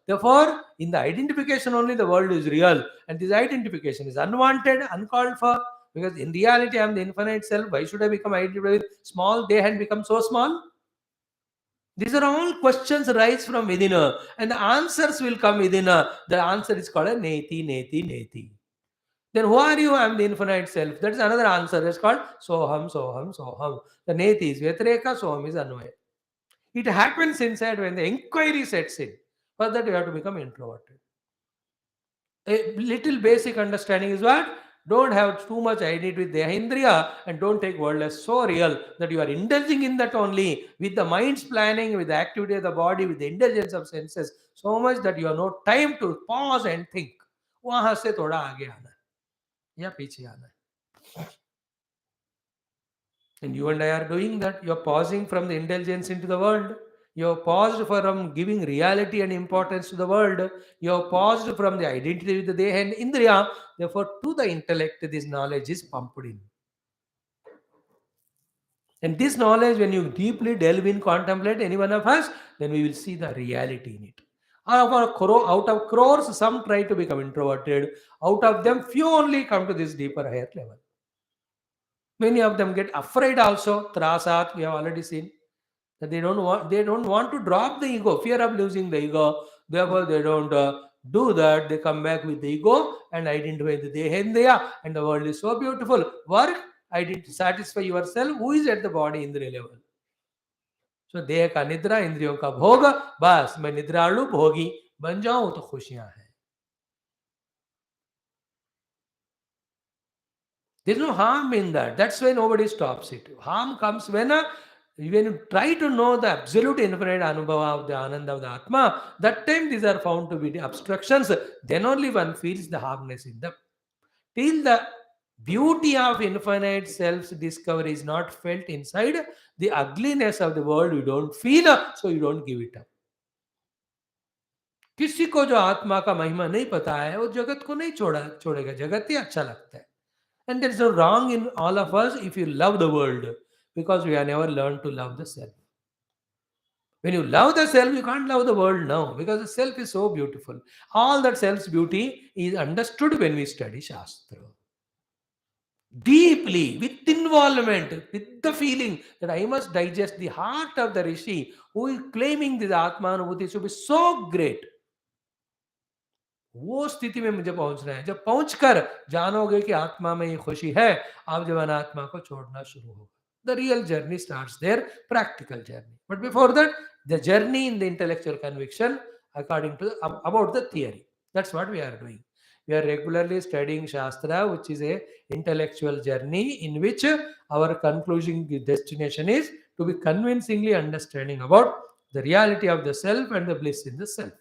Therefore, in the identification only the world is real. And this identification is unwanted, uncalled for. Because in reality, I am the infinite self. Why should I become identified with small Deha and become so small? These are all questions rise from within her, and the answers will come within her. The answer is called a neti, neti, neti. Then who are you? I am the infinite self. That is another answer. It's called soham, soham, soham. The neti is Vyatireka, soham is Anvaya. It happens inside when the inquiry sets in. For that, you have to become introverted. A little basic understanding is what? Don't have too much identity with the Indriya and don't take world as so real that you are indulging in that only with the mind's planning, with the activity of the body, with the indulgence of senses, so much that you have no time to pause and think. वहां से थोड़ा आगे आना है या पीछे आना है. And you and I are doing that. You're pausing from the indulgence into the world. You're paused from giving reality and importance to the world. You're paused from the identity with the Deha and Indriya. Therefore, to the intellect, this knowledge is pumped in. And this knowledge, when you deeply delve in, contemplate any one of us, then we will see the reality in it. Out of crores, some try to become introverted. Out of them, few only come to this deeper, higher level. Many of them get afraid also. Trasat, we have already seen that they don't want to drop the ego, fear of losing the ego. Therefore, they don't do that. They come back with the ego and identify the Dehendaya, and the world is so beautiful. Work, satisfy yourself. Who is at the body indriya level? So देह का निद्रा, इंद्रियों का भोग, बस मैं निद्रालु भोगी बन जाऊं तो खुशियां हैं. There is no harm in that. That's why nobody stops it. Harm comes when you try to know the absolute infinite anubhava of the ananda of the Atma, that time these are found to be the obstructions. Then only one feels the harmness in them. Till the beauty of infinite self's discovery is not felt inside, the ugliness of the world you don't feel, so you don't give it up. किसी को जो आत्मा का महिमा नहीं पता है, वो जगत को नहीं छोड़ेगा, जगत ही अच्छा लगता है. And there is no wrong in all of us if you love the world, because we have never learned to love the self. When you love the self, you can't love the world now, because the self is so beautiful. All that self's beauty is understood when we study Shastra. Deeply, with involvement, with the feeling that I must digest the heart of the Rishi who is claiming this Atmanubhuti should be so great. वो स्थिति में मुझे पहुंचना है. जब पहुंचकर जानोगे कि आत्मा में ये खुशी है, आप जब अनात्मा को छोड़ना शुरू होगा. The real journey starts there, practical journey. But before that, the journey in the intellectual conviction, according to about the theory. That's what we are doing. We are regularly studying Shastra, which is a intellectual journey in which our concluding destination is to be convincingly understanding about the reality of the self and the bliss in the self.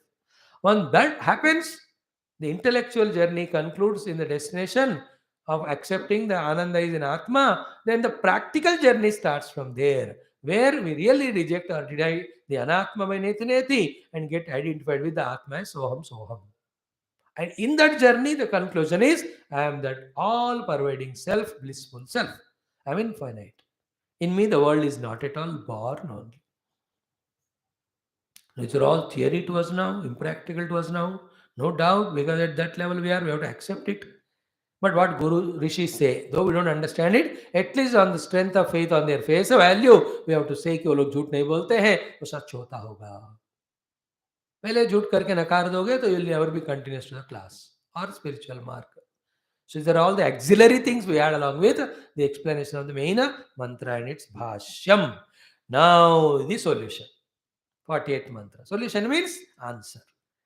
When that happens, the intellectual journey concludes in the destination of accepting the Ananda is in Atma. Then the practical journey starts from there, where we really reject or deny the Anatma by Neti Neti and get identified with the Atma as Soham Soham. And in that journey, the conclusion is I am that all pervading self, blissful self. I am infinite. In me, the world is not at all born only. These are all theory to us now, impractical to us now. No doubt, because at that level we have to accept it. But what Guru Rishis say, though we don't understand it, at least on the strength of faith on their face value, we have to say कि वो लोग झूठ नहीं बोलते हैं, वो सच होता होगा. पहले झूठ करके नकार दोगे तो you'll never be continuous to the class or spiritual mark. So these are all the auxiliary things we add along with the explanation of the main mantra and its bhashyam. Now the solution. 48th mantra. Solution means answer.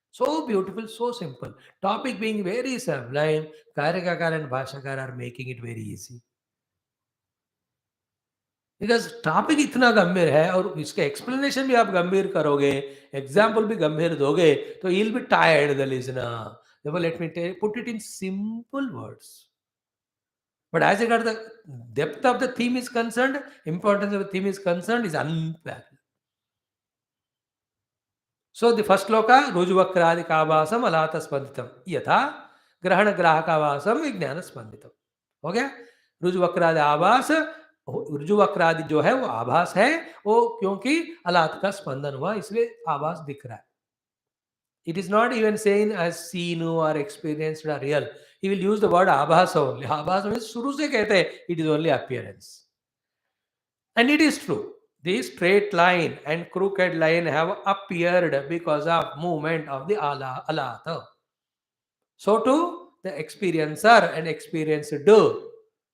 So beautiful, so simple. Topic being very sublime, Karikakar and Bhashakar are making it very easy. Because topic इतना गंभीर है और इसका explanation भी आप गंभीर करोगे, example भी गंभीर दोगे, तो you'll be tired the listener. Therefore, let me put it in simple words. But as regard the depth of the theme is concerned, importance of the theme is concerned, is unparalleled. So the first sloka, Rujuvakrādikāvāsam alātha spanditam. Yatha grahana grahakāvāsam vijnāna spanditam. हो गया? रुजुवक्रादि आभास, रुजुवक्रादि जो है वो आभास है, वो क्योंकि अलात का स्पंदन हुआ इसलिए आभास दिख रहा है. It is not even saying as seen or experienced or real. He will use the word आभास only. आभास में शुरू से कहते हैं it is only appearance. And it is true. The straight line and crooked line have appeared because of movement of the ALAATHA. So too, the experiencer and experienced do.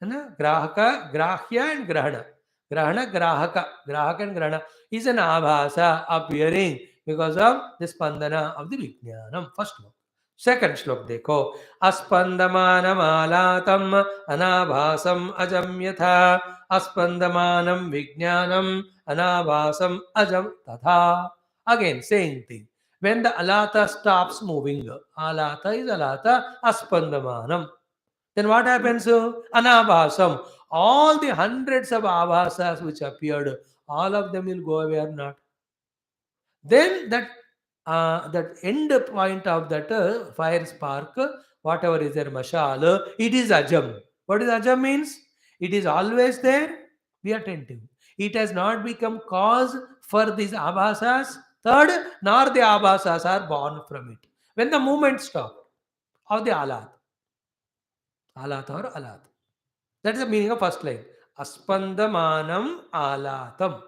Grahaka, Grahya and Grahana. Grahana, Grahaka. Grahaka and Grahana is an abhasa appearing because of the spandana of the Vijnanam. First one. Second shlok dekho. Aspandamanam alatam anabhasam ajam yatha. Aspandamanam Vijnanam anabhasam ajam tatha. Again, same thing. When the alatha stops moving, alatha is alatha, aspandamanam. Then what happens? Anabhasam. All the hundreds of abhasas which appeared, all of them will go away or not. Then that end point of that fire spark, whatever is there, mashal, it is ajam. What is ajam means? It is always there. Be attentive. It has not become cause for these abhasas. Third, nor the abhasas are born from it. When the movement stopped of the alat. Alat or alat. That is the meaning of first line. Aspandamanam alatam.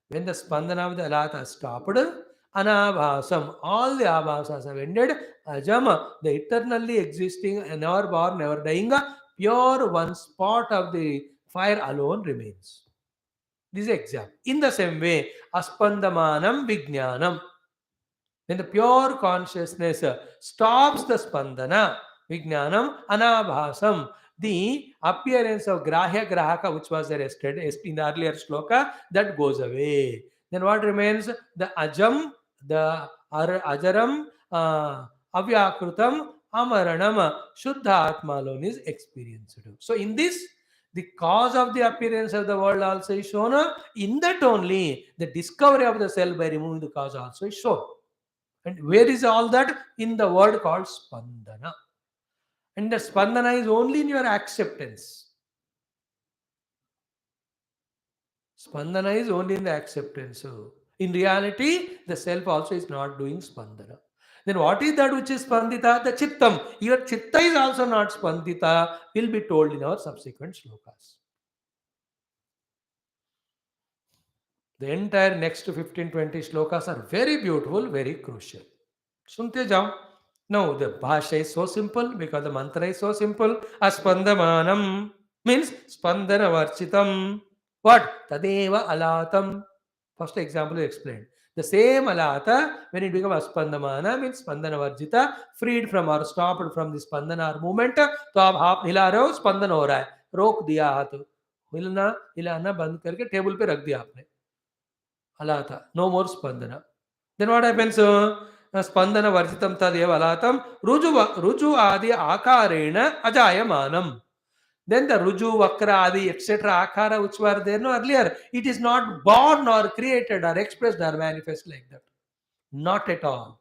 When the spandana of the alata stopped, anabhasam, all the abhasas have ended. Ajama, the eternally existing, never born, never dying, pure one spot of the fire alone remains. This is example. In the same way, aspandamanam vijnanam. When the pure consciousness stops the spandana, vijnanam, anabhasam, the appearance of grahya grahaka, which was there in the earlier shloka, that goes away. Then what remains? The ajam, the ajaram, avyakrutam, amaranam, shuddha atma alone is experienced. So in this, the cause of the appearance of the world also is shown. In that only, the discovery of the self by removing the cause also is shown. And where is all that? In the word called spandana. And the spandana is only in your acceptance. Spandana is only in the acceptance. So, in reality, the self also is not doing spandana. Then what is that which is spandita? The chittam. Your chitta is also not spandita, will be told in our subsequent slokas. The entire next 15-20 slokas are very beautiful, very crucial. Sunte jao. Now the bhasha is so simple because the mantra is so simple. Aspandamanam means spandana varchitam. What? Tadeva alatam. First example is explained. The same alatha, when it becomes aspandamana, means spandana varjita, freed from or stopped from the spandana or movement, तो आप हाथ हिला रहे हो, स्पंदन हो रहा है, रोक दिया हाथ, हिलना हिलाना बंद करके टेबल पे रख दिया आपने, alatha, no more spandana. Then what happens? Spandana varjitam tadeva alatam ruju adi akarena ajayamanam. Then the ruju, vakra, adi, etc. akara which were there no earlier, it is not born or created or expressed or manifest like that. Not at all.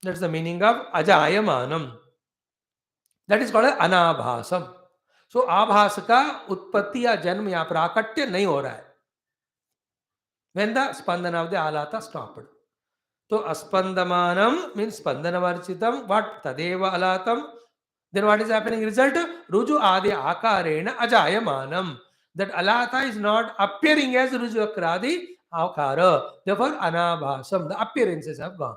That's the meaning of ajayamanam. That is called anabhasam. So आभास का उत्पत्ति या जन्म या प्राकट्य नहीं हो रहा है. When the spandana of the alata stopped. So aspandamanam means spandanavarchitam. What? Tadeva alatam. Then what is happening? Result? Ruju adi akarena ajayamanam. That alata is not appearing as ruju akradi akara. Therefore anabhasam. The appearances have gone.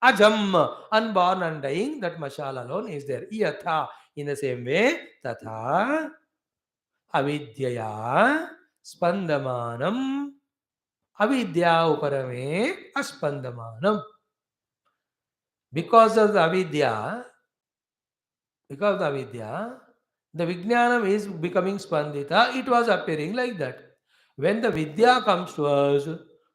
Ajam, unborn, undying. That mashal alone is there. Yatha. In the same way, tatha avidyaya spandamanam avidya uparame aspandamanam. Because of the avidya, the vijnanam is becoming spandita. It was appearing like that. When the vidya comes to us,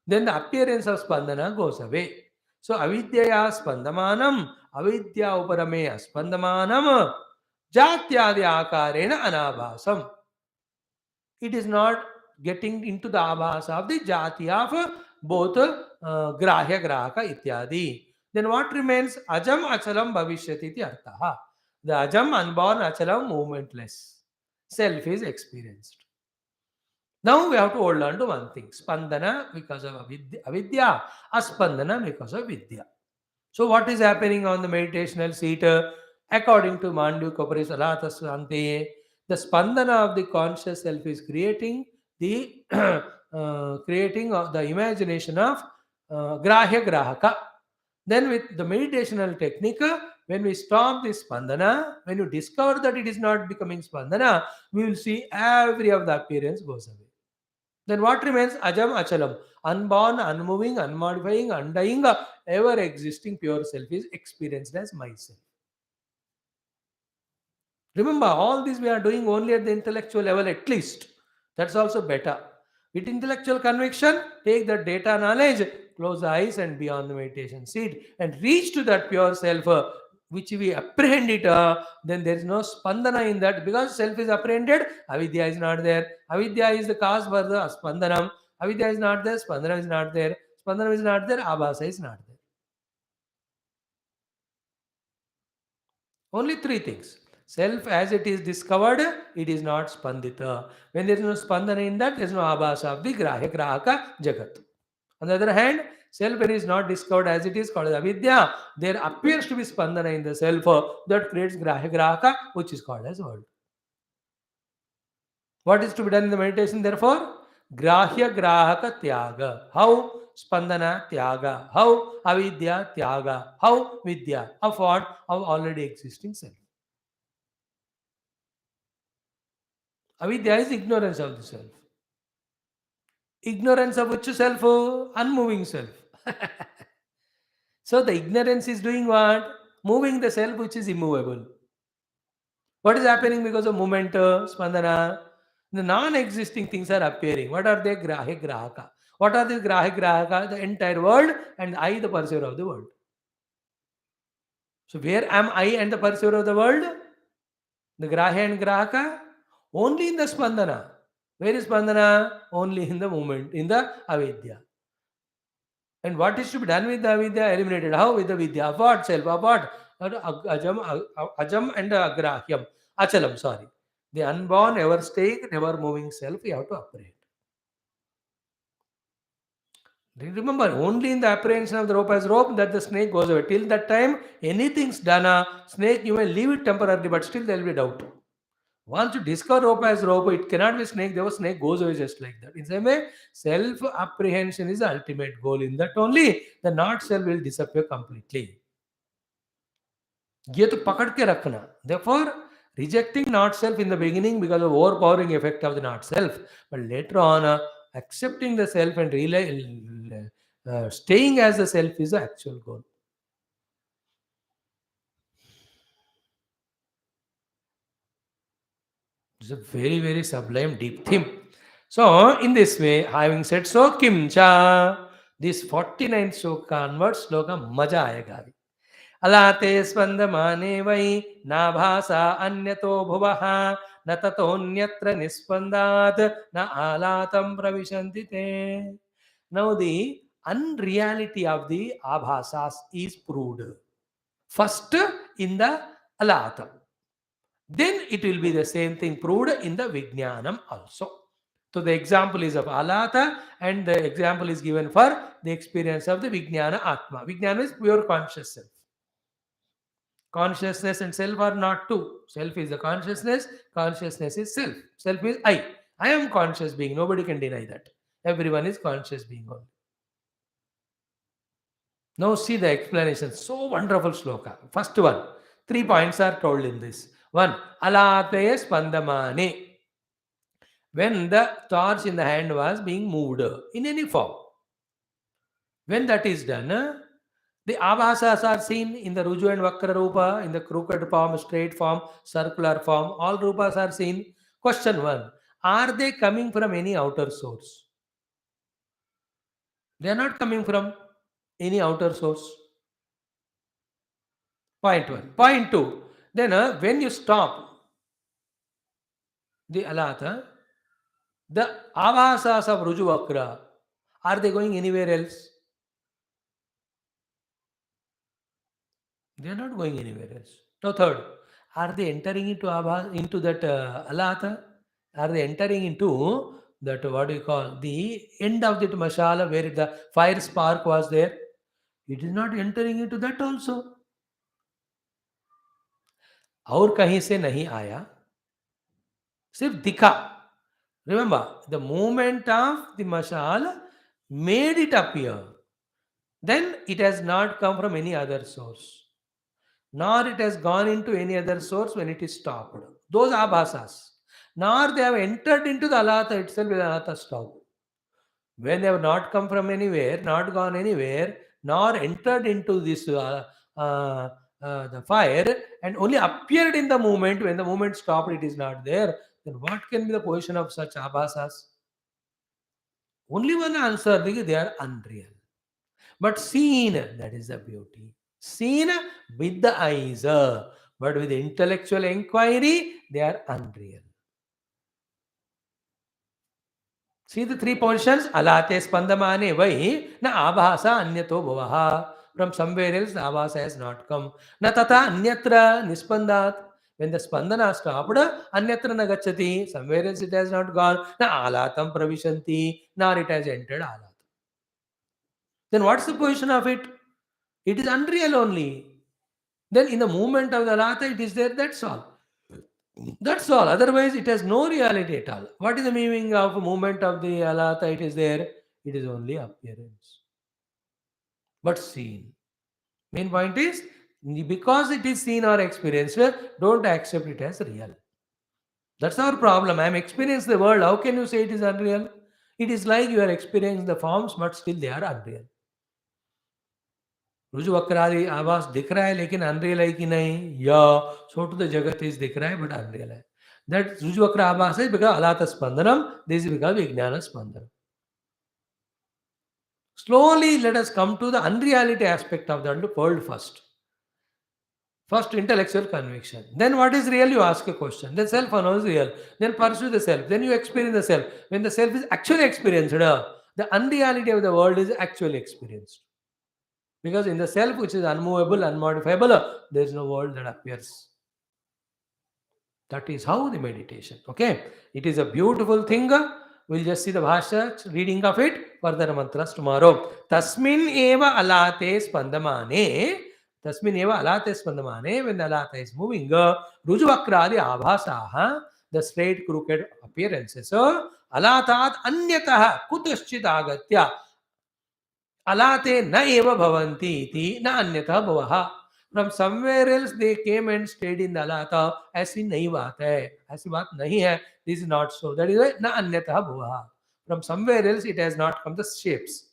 then the appearance of spandana goes away. So avidyaya spandamanam, avidya uparame aspandamanam, jatyadi akarena anabhasam. It is not getting into the abhasa of the jati of both grahya, grahaka, ityadi. Then what remains? Ajam achalam bhavishyati iti artha. The ajam, unborn, achalam, movementless. Self is experienced. Now we have to hold on to one thing. Spandana because of avidya, aspandana because of vidya. So what is happening on the meditational seat? According to Mandukya ALAATHA SHANTHI, the spandana of the conscious self is creating the creating of the imagination of grahya grahaka. Then with the meditational technique, when we stop this spandana, when you discover that it is not becoming spandana, we will see every of the appearance goes away. Then what remains? Ajam achalam. Unborn, unmoving, unmodifying, undying, ever existing pure self is experienced as myself. Remember, all this we are doing only at the intellectual level at least. That's also better. With intellectual conviction, take that data knowledge, close the eyes and be on the meditation seat and reach to that pure self which we apprehend it, then there is no spandana in that because self is apprehended, avidya is not there. Avidya is the cause for the spandanam. Avidya is not there, spandana is not there. Spandana is not there, abhasa is not there. Only three things. Self as it is discovered, it is not spandita. When there is no spandana in that, there is no abhasa of the grahya grahaka jagat. On the other hand, self when it is not discovered as it is called avidya, there appears to be spandana in the self that creates grahya grahaka, which is called as world. What is to be done in the meditation therefore? Grahya grahaka tyaga. How? Spandana tyaga. How? Avidya tyaga. How? Vidya. Of what? Of already existing self. Avidya is ignorance of the self. Ignorance of which self? Unmoving self. So the ignorance is doing what? Moving the self which is immovable. What is happening because of movement, spandana? The non-existing things are appearing. What are they? Grahya grahaka. What are these grahya grahaka? The entire world and I, the perceiver of the world. So where am I and the perceiver of the world? The grahya and grahaka? Only in the spandana. Where is spandana? Only in the movement, in the avidya. And what is to be done with the avidya? Eliminated. How? With the vidya. Of what? Self. Of what? Ajam and agrahyam. Achalam, sorry. The unborn, ever staying, never moving self, you have to apprehend. Remember, only in the apprehension of the rope as rope that the snake goes away. Till that time, anything's done, snake, you may leave it temporarily, but still there will be doubt. Once you discover rope as rope, it cannot be snake. The snake goes away just like that. In the same way, self-apprehension is the ultimate goal. In that only, the not self will disappear completely. ये तो पकड़ के रखना. Therefore, rejecting not self in the beginning because of overpowering effect of the not self, but later on, accepting the self and staying as the self is the actual goal. It's a very, very sublime, deep theme. So, in this way, having said so, Kimcha, this 49th sloka onwards, sloka maja aayega abhi. अलाते स्पंदमाने वै नाभासा अन्यतो भुवः न ततोऽन्यत्र निस्पन्दात् न आलातं प्रविशन्ति ते. Now the unreality of the abhasas is proved. First in the alaatha. Then it will be the same thing proved in the vijnanam also. So the example is of alatha and the example is given for the experience of the vijnana atma. Vijnana is pure conscious self. Consciousness and self are not two. Self is the consciousness, consciousness is self. Self is I. I am conscious being. Nobody can deny that. Everyone is conscious being only. Now see the explanation. So wonderful sloka. First one. 3 points are told in this. One. Alaathe spandamane. When the torch in the hand was being moved in any form. When that is done, the abhasas are seen in the Ruju and Vakra Rupa, in the crooked form, straight form, circular form. All Rupas are seen. Question 1. Are they coming from any outer source? They are not coming from any outer source. Point 1. Point 2. Then when you stop the Alatha, the abhasas of Ruju Vakra, are they going anywhere else? They are not going anywhere else. Now, third, are they entering into that alatha? Are they entering into that what do you call the end of that masala where the fire spark was there? It is not entering into that also. और कहीं से नहीं आया, सिर्फ दिखा. Remember, the movement of the mashal made it appear. Then it has not come from any other source, nor it has gone into any other source when it is stopped. Those abhasas. Nor they have entered into the alatha itself when alatha stopped. When they have not come from anywhere, not gone anywhere, nor entered into this the fire, and only appeared in the moment, when the moment stopped, it is not there, then what can be the position of such abhasas? Only one answer, they are unreal. But seen, that is the beauty. Seen with the eyes, but with intellectual inquiry, they are unreal. See the 3 portions. Alate spandamane vai na abhasa anyato bhavaha. From somewhere else, the abhasa has not come. Na tata anyatra nispandat. When the spandana stopped, anyatra nagachati. Somewhere else it has not gone. Na alatam pravishanti. Nor it has entered alat. Then what's the position of it? It is unreal only. Then in the movement of the alatha, it is there. That's all. That's all. Otherwise, it has no reality at all. What is the meaning of movement of the alatha? It is there. It is only appearance, but seen. Main point is, because it is seen or experienced, don't accept it as real. That's our problem. I am experiencing the world. How can you say it is unreal? It is like you are experiencing the forms, but still they are unreal. रुजु वक्रादि आवास दिख रहा है लेकिन unreal है कि नहीं, या so to the jagat is दिख रहा है but unreal है. That रुजु वक्र आवास is because alatha spandanam, this is because vijnana spandanam. Slowly let us come to the unreality aspect of the world first. First intellectual conviction. Then what is real? You ask a question. Then self is real. Then pursue the self. Then you experience the self. When the self is actually experienced, The unreality of the world is actually experienced. Because in the self, which is unmovable, unmodifiable, there is no world that appears. That is how the meditation. Okay, it is a beautiful thing. We'll just see the bhasha reading of it. Further mantras tomorrow. Tasmin eva alate spandamane. Tasmin eva alate spandamane. When the alata is moving, rujuvakradi abhasaha, the straight crooked appearances. So alatat anyatah kutaschit agatya. Alate na eva bhavanti iti na anyatah bhavaha. From somewhere else they came and stayed in the alata. ऐसी नहीं बात है, ऐसी बात नहीं है. This is not so. That is why na anyatah bhavaha. From somewhere else it has not come the shapes.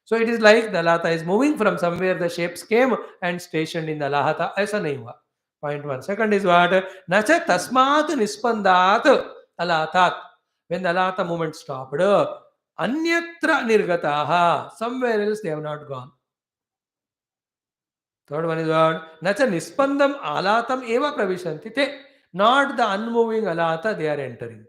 So it is like the alata is moving from somewhere the shapes came and stationed in the alata. ऐसा नहीं हुआ. Point one. Second is what? Nacha tasmat nispandat alatat. When the alata movement stopped, anyatra nirgataha. Somewhere else they have not gone. Third one is what? Nacha nispandam alatam eva pravishanti. Not the unmoving alata they are entering.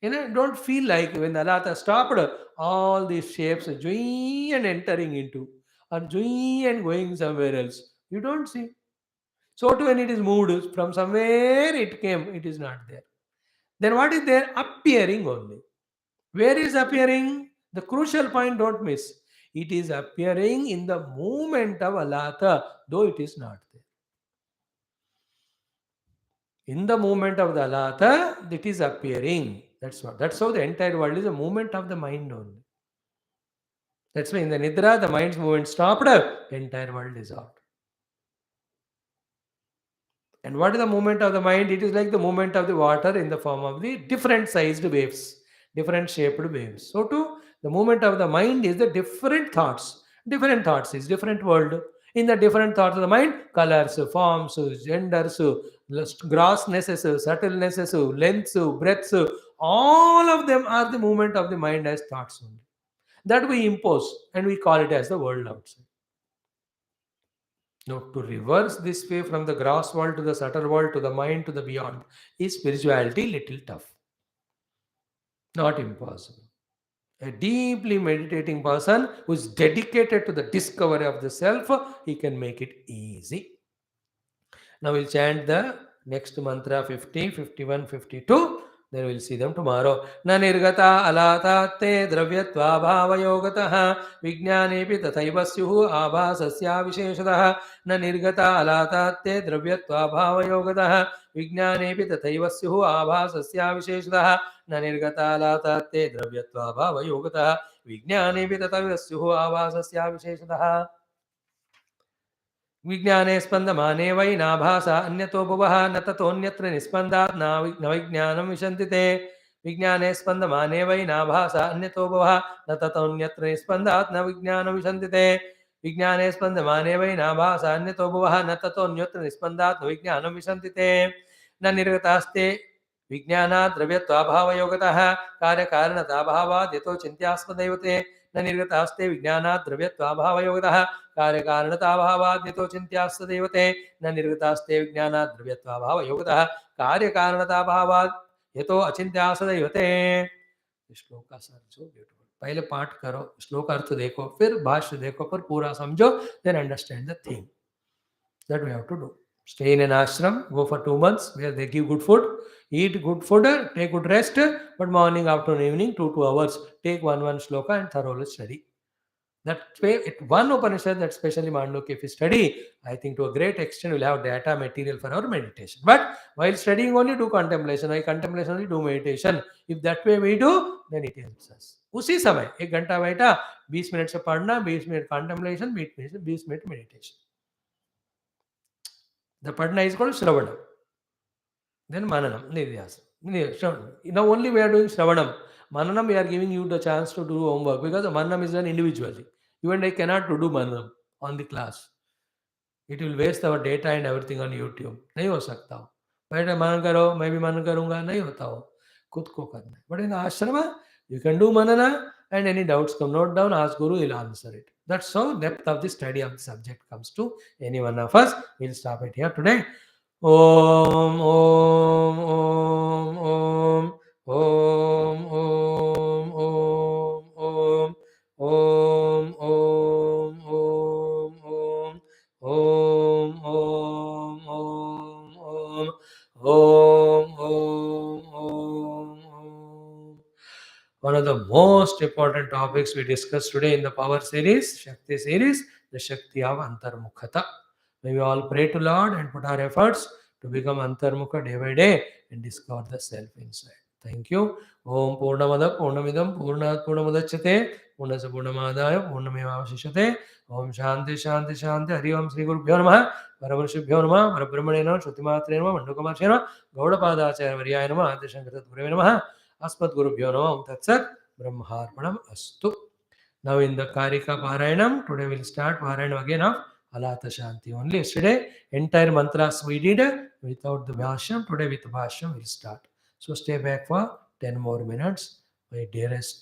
Don't feel like when the alata stopped, all these shapes are joining and entering into, or joining and going somewhere else. You don't see. So too when it is moved from somewhere it came, it is not there. Then what is there? Appearing only. Where is appearing? The crucial point, don't miss. It is appearing in the movement of alata, though it is not there. In the movement of the alata, it is appearing. That's what. That's how the entire world is a movement of the mind only. That's why in the nidra, the mind's movement stopped, the entire world is out. And what is the movement of the mind? It is like the movement of the water in the form of the different sized waves, different shaped waves. So too, the movement of the mind is the different thoughts. Different thoughts is different world. In the different thoughts of the mind, colors, forms, genders, grossnesses, subtlenesses, lengths, breadths, all of them are the movement of the mind as thoughts only. That we impose and we call it as the world outside. Now, to reverse this way from the gross world to the subtle world to the mind to the beyond is spirituality little tough. Not impossible. A deeply meditating person who is dedicated to the discovery of the self, he can make it easy. Now we'll chant the next mantra 50, 51, 52. Then we'll see them tomorrow. Na nirgata alata te dravyatva bhavayogataha vijnanepi tathaiva syuhu abhasasya visheshataha. Na nirgata alata te dravyatva bhavayogataha vijnanepi tathaiva syuhu abhasasya visheshataha. Na nirgata alata te dravyatva bhavayogataha vijnanepi tathaiva syuhu abhasasya visheshataha. विज्ञाने स्पन्दमाने वै नाभासा अन्यतो भुवः न ततोऽन्यत्र निस्पन्दात् न विज्ञानं विशन्ति ते विज्ञाने स्पन्दमाने वै नाभासा अन्यतो भुवः न ततोऽन्यत्र निस्पन्दात् न विज्ञानं विशन्ति ते विज्ञाने स्पन्दमाने वै नाभासा अन्यतो भुवः न ततोऽन्यत्र निस्पन्दात् न विज्ञानं विशन्ति ते न निर्गतास्ते विज्ञानात् द्रव्यत्वाभावयोगतः कार्यकारणताभावात् यतो चिन्त्यास्पदैव ते न निर्गतास्ते विज्ञानात् द्रव्यत्वाभावयोगतः कार्यकारणताभावात् यतो चिन्त्यास्पदैव ते न निर्गतास्ते विज्ञानात् द्रव्यत्वाभावयोगतः कार्यकारणताभावात् यतो अचिन्त्यास्पदैव ते. श्लोक का सर सो ब्यूटीफुल. पहले पाठ करो, श्लोक अर्थ देखो, फिर भाष्य देखो, फिर पूरा समझो, then understand the thing. That we have to do. Stay in an ashram, go for 2 months where they give good food, eat good food, take good rest, but morning, afternoon, evening, 2 hours, take one shloka and thoroughly study. That way, one Upanishad, that especially Mandukya, if you study, I think to a great extent we'll have data material for our meditation. But while studying only do contemplation, while contemplation only do meditation. If that way we do, then it helps us. उसी समय 1 घंटा बैठा, 20 minute से पढ़ना, 20 minute contemplation, 20 minute meditation. The padna is called Shravana. Then Mananam, Nidhyasana. Now only we are doing Shravanam. Mananam, we are giving you the chance to do homework because Mananam is done individually. You and I cannot do Mananam on the class. It will waste our data and everything on YouTube. नहीं हो सकता हो. बैठे मनन करो, मैं भी मनन करूंगा, नहीं होता हो. खुद को करना है. But in the ashrama, you can do manana and any doubts come, note down, ask Guru, he'll answer it. That's how depth of the study of the subject comes to any one of us. We'll stop it here today. Om, Om, Om, Om, Om, Om, Om, Om. Om, Om, Om, Om, Om, Om, Om, Om, Om, Om, Om, Om. One of the most important topics we discussed today in the power series, Shakti series, the Shakti of Antarmukhata. May we all pray to Lord and put our efforts to become Antarmukha day by day and discover the self inside. Thank you. Om Purnamada Purnamidam Purnat Purnamudachyate Purnasa Purnamadaya Purnamevavashishate. Om Shanti Shanti Shanti Hari Om Sri Guru Bhyo Namaha Paramarshibhyo Namaha Parabrahmane Namaha Shrutimatre Namaha Mandukamacharya Namaha Gaudapadacharya Varyaya Namaha Adishankarat Gurave Namaha Asmat Guru Bhyo Namaha Om Tat Sat Brahmarpanam Astu. Now in the Karika Parayanam, today we'll start Parayanam again of ALAATHA Shanti. Only yesterday, entire mantras we did without the Bhashyam. Today with Bhashyam we'll start. So stay back for 10 more minutes. My dearest